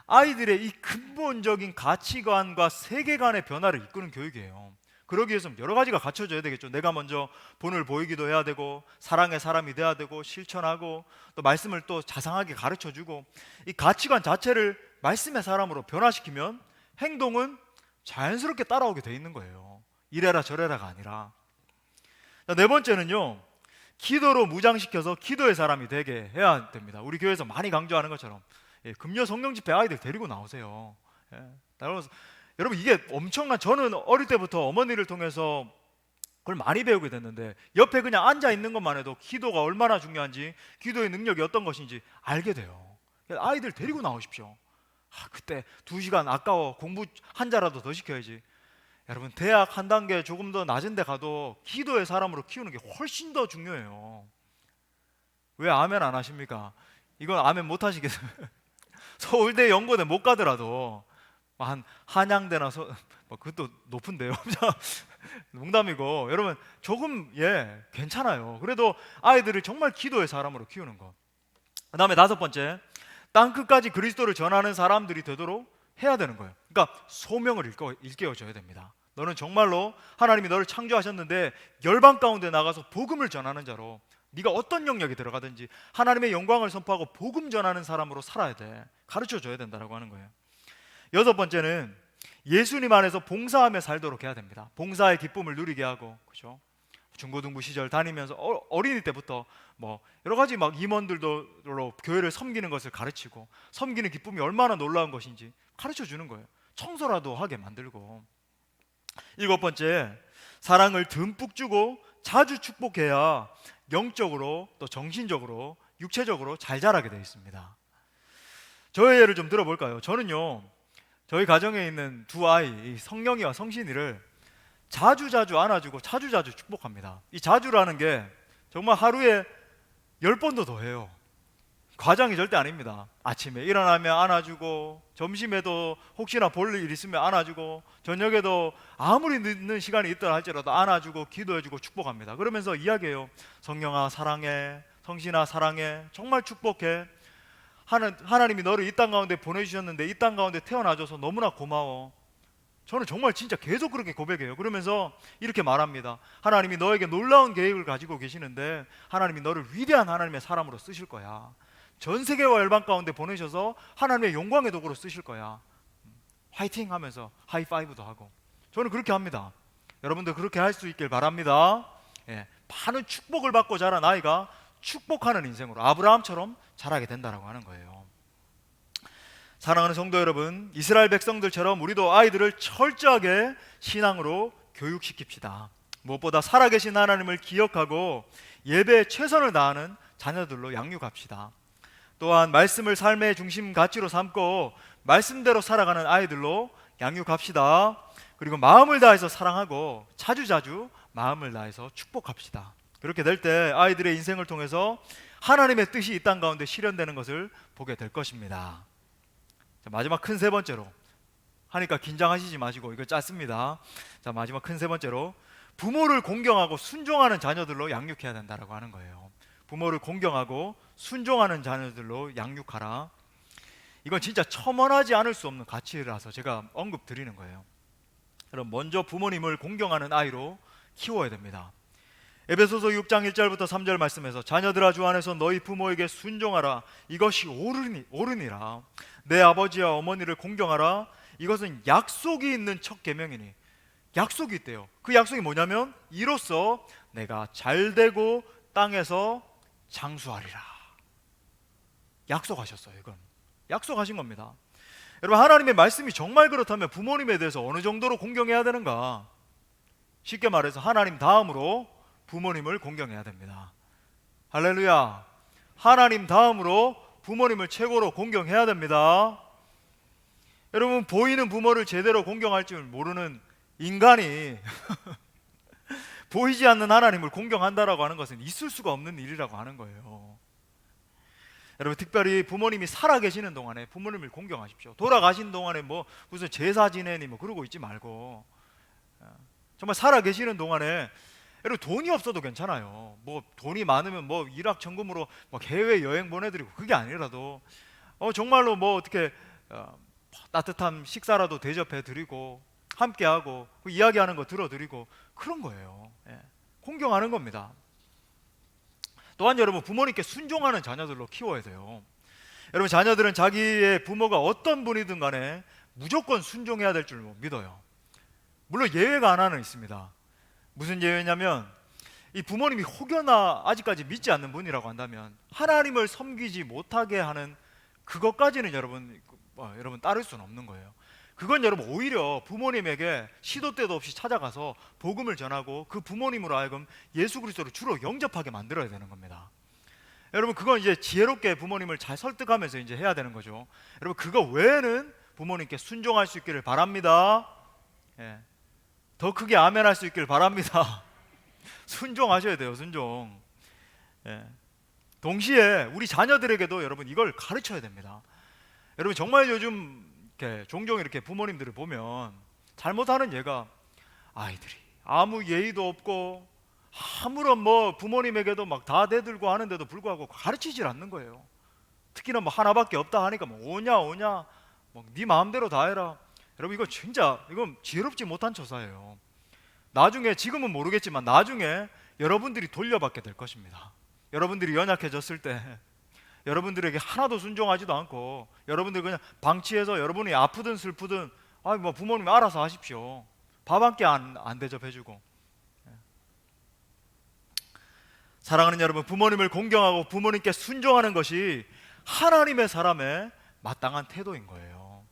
아이들의 이 근본적인 가치관과 세계관의 변화를 이끄는 교육이에요. 그러기 위해서는 여러 가지가 갖춰져야 되겠죠. 내가 먼저 본을 보이기도 해야 되고, 사랑의 사람이 돼야 되고, 실천하고, 또 말씀을 또 자상하게 가르쳐주고, 이 가치관 자체를 말씀의 사람으로 변화시키면 행동은 자연스럽게 따라오게 돼 있는 거예요. 이래라 저래라가 아니라. 네 번째는요, 기도로 무장시켜서 기도의 사람이 되게 해야 됩니다. 우리 교회에서 많이 강조하는 것처럼 금요 성령 집회 아이들 데리고 나오세요. 여러분, 이게 엄청난, 저는 어릴 때부터 어머니를 통해서 그걸 많이 배우게 됐는데, 옆에 그냥 앉아 있는 것만 해도 기도가 얼마나 중요한지, 기도의 능력이 어떤 것인지 알게 돼요. 아이들 데리고 나오십시오. 그때 2시간 아까워, 공부 한 자라도 더 시켜야지. 여러분, 대학 한 단계 조금 더 낮은 데 가도 기도의 사람으로 키우는 게 훨씬 더 중요해요. 왜 아멘 안 하십니까? 이건 아멘 못 하시겠어요? 서울대, 연고대 못 가더라도 한 한양대나 그것도 높은데요. 농담이고, 여러분 조금 괜찮아요. 그래도 아이들을 정말 기도의 사람으로 키우는 것. 그 다음에 5번째, 땅끝까지 그리스도를 전하는 사람들이 되도록 해야 되는 거예요. 그러니까 소명을 일깨워줘야 됩니다. 너는 정말로 하나님이 너를 창조하셨는데 열방 가운데 나가서 복음을 전하는 자로, 네가 어떤 영역에 들어가든지 하나님의 영광을 선포하고 복음 전하는 사람으로 살아야 돼. 가르쳐줘야 된다라고 하는 거예요. 6번째는 예수님 안에서 봉사하며 살도록 해야 됩니다. 봉사의 기쁨을 누리게 하고, 그렇죠? 중고등부 시절 다니면서 어린이 때부터 여러 가지 임원들로 교회를 섬기는 것을 가르치고, 섬기는 기쁨이 얼마나 놀라운 것인지 가르쳐 주는 거예요. 청소라도 하게 만들고. 7번째, 사랑을 듬뿍 주고 자주 축복해야 영적으로, 또 정신적으로, 육체적으로 잘 자라게 되어 있습니다. 저의 예를 좀 들어볼까요? 저는요, 저희 가정에 있는 2아이, 성령이와 성신이를 자주 안아주고 자주 축복합니다. 이 자주라는 게 정말 하루에 10번도 더 해요. 과장이 절대 아닙니다. 아침에 일어나면 안아주고, 점심에도 혹시나 볼 일 있으면 안아주고, 저녁에도 아무리 늦는 시간이 있더라 할지라도 안아주고 기도해주고 축복합니다. 그러면서 이야기해요. 성령아 사랑해, 성신아 사랑해, 정말 축복해, 하나님이 너를 이 땅 가운데 보내주셨는데 이 땅 가운데 태어나줘서 너무나 고마워. 저는 정말 진짜 계속 그렇게 고백해요. 그러면서 이렇게 말합니다. 하나님이 너에게 놀라운 계획을 가지고 계시는데 하나님이 너를 위대한 하나님의 사람으로 쓰실 거야. 전 세계와 열방 가운데 보내셔서 하나님의 영광의 도구로 쓰실 거야. 화이팅 하면서 하이파이브도 하고. 저는 그렇게 합니다. 여러분들 그렇게 할 수 있길 바랍니다. 많은 축복을 받고 자란 아이가 축복하는 인생으로, 아브라함처럼 자라게 된다라고 하는 거예요. 사랑하는 성도 여러분, 이스라엘 백성들처럼 우리도 아이들을 철저하게 신앙으로 교육시킵시다. 무엇보다 살아계신 하나님을 기억하고 예배에 최선을 다하는 자녀들로 양육합시다. 또한 말씀을 삶의 중심 가치로 삼고 말씀대로 살아가는 아이들로 양육합시다. 그리고 마음을 다해서 사랑하고 자주자주 마음을 다해서 축복합시다. 그렇게 될 때 아이들의 인생을 통해서 하나님의 뜻이 이 땅 가운데 실현되는 것을 보게 될 것입니다. 자, 마지막 큰 3번째로 하니까 긴장하시지 마시고, 이거 짧습니다. 자, 마지막 큰 3번째로 부모를 공경하고 순종하는 자녀들로 양육해야 된다라고 하는 거예요. 부모를 공경하고 순종하는 자녀들로 양육하라. 이건 진짜 첨언하지 않을 수 없는 가치라서 제가 언급 드리는 거예요. 그럼 먼저 부모님을 공경하는 아이로 키워야 됩니다. 에베소서 6장 1절부터 3절 말씀에서 자녀들아 주 안에서 너희 부모에게 순종하라. 이것이 옳으니라. 내 아버지와 어머니를 공경하라. 이것은 약속이 있는 첫 계명이니. 약속이 있대요. 그 약속이 뭐냐면 이로써 내가 잘되고 땅에서 장수하리라. 약속하셨어요. 이건 약속하신 겁니다. 여러분, 하나님의 말씀이 정말 그렇다면 부모님에 대해서 어느 정도로 공경해야 되는가? 쉽게 말해서 하나님 다음으로 부모님을 공경해야 됩니다. 할렐루야. 하나님 다음으로 부모님을 최고로 공경해야 됩니다. 여러분, 보이는 부모를 제대로 공경할 줄 모르는 인간이 보이지 않는 하나님을 공경한다라고 하는 것은 있을 수가 없는 일이라고 하는 거예요. 여러분, 특별히 부모님이 살아계시는 동안에 부모님을 공경하십시오. 돌아가신 동안에 뭐 무슨 제사 지내니 뭐 그러고 있지 말고, 정말 살아계시는 동안에 여러분, 돈이 없어도 괜찮아요. 뭐 돈이 많으면 뭐 일확천금으로 막 해외 여행 보내드리고, 그게 아니라도 정말로 뭐 어떻게 따뜻한 식사라도 대접해드리고 함께하고 그 이야기하는 거 들어드리고, 그런 거예요. 예. 공경하는 겁니다. 또한 여러분, 부모님께 순종하는 자녀들로 키워야 돼요. 여러분, 자녀들은 자기의 부모가 어떤 분이든 간에 무조건 순종해야 될 줄 믿어요. 물론 예외가 하나는 있습니다. 무슨 예외냐면, 이 부모님이 혹여나 아직까지 믿지 않는 분이라고 한다면 하나님을 섬기지 못하게 하는 그것까지는 여러분 따를 수는 없는 거예요. 그건 여러분 오히려 부모님에게 시도 때도 없이 찾아가서 복음을 전하고 그 부모님으로 하여금 예수 그리스도를 주로 영접하게 만들어야 되는 겁니다. 여러분, 그건 이제 지혜롭게 부모님을 잘 설득하면서 이제 해야 되는 거죠. 여러분, 그거 외에는 부모님께 순종할 수 있기를 바랍니다. 예. 더 크게 아멘할 수 있기를 바랍니다. 순종하셔야 돼요, 순종. 예. 동시에 우리 자녀들에게도 여러분 이걸 가르쳐야 됩니다. 여러분, 정말 요즘 종종 이렇게 부모님들을 보면 잘못하는 예가, 아이들이 아무 예의도 없고 아무런 뭐 부모님에게도 막 다 대들고 하는데도 불구하고 가르치질 않는 거예요. 특히나 뭐 하나밖에 없다 하니까 뭐 오냐 뭐 네 마음대로 다 해라. 여러분, 이거 진짜 이건 지혜롭지 못한 처사예요. 나중에, 지금은 모르겠지만 나중에 여러분들이 돌려받게 될 것입니다. 여러분들이 연약해졌을 때 여러분들에게 하나도 순종하지도 않고 여러분들 그냥 방치해서 여러분이 아프든 슬프든 뭐 부모님이 알아서 하십시오. 밥 한 끼 안 대접해주고. 사랑하는 여러분, 부모님을 공경하고 부모님께 순종하는 것이 하나님의 사람의 마땅한 태도인 거예요.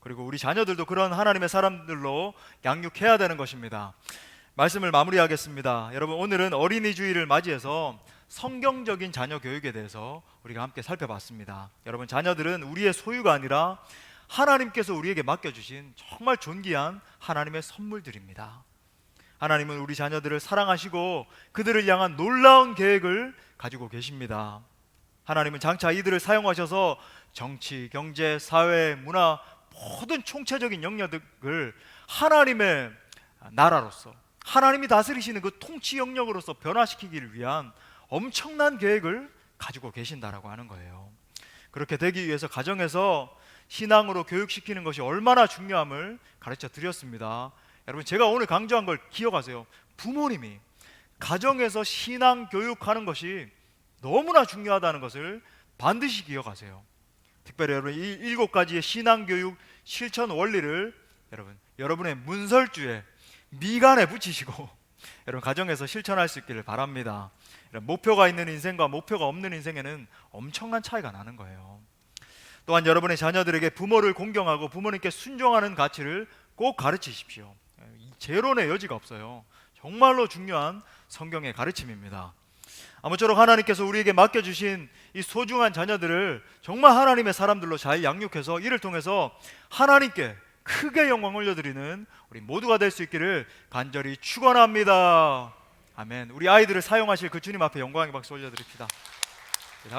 그리고 우리 자녀들도 그런 하나님의 사람들로 양육해야 되는 것입니다. 말씀을 마무리하겠습니다. 여러분, 오늘은 어린이 주일을 맞이해서 성경적인 자녀 교육에 대해서 우리가 함께 살펴봤습니다. 여러분, 자녀들은 우리의 소유가 아니라 하나님께서 우리에게 맡겨주신 정말 존귀한 하나님의 선물들입니다. 하나님은 우리 자녀들을 사랑하시고 그들을 향한 놀라운 계획을 가지고 계십니다. 하나님은 장차 이들을 사용하셔서 정치, 경제, 사회, 문화 모든 총체적인 영역을 하나님의 나라로서, 하나님이 다스리시는 그 통치 영역으로서 변화시키기를 위한 엄청난 계획을 가지고 계신다라고 하는 거예요. 그렇게 되기 위해서 가정에서 신앙으로 교육시키는 것이 얼마나 중요함을 가르쳐 드렸습니다. 여러분, 제가 오늘 강조한 걸 기억하세요. 부모님이 가정에서 신앙 교육하는 것이 너무나 중요하다는 것을 반드시 기억하세요. 특별히 여러분, 이 7가지의 신앙 교육 실천 원리를 여러분의 문설주에 미간에 붙이시고 여러분 가정에서 실천할 수 있기를 바랍니다. 목표가 있는 인생과 목표가 없는 인생에는 엄청난 차이가 나는 거예요. 또한 여러분의 자녀들에게 부모를 공경하고 부모님께 순종하는 가치를 꼭 가르치십시오. 재론의 여지가 없어요. 정말로 중요한 성경의 가르침입니다. 아무쪼록 하나님께서 우리에게 맡겨주신 이 소중한 자녀들을 정말 하나님의 사람들로 잘 양육해서 이를 통해서 하나님께 크게 영광 올려드리는 우리 모두가 될 수 있기를 간절히 축원합니다. 아멘. 우리 아이들을 사용하실 그 주님 앞에 영광의 박수 올려드립시다.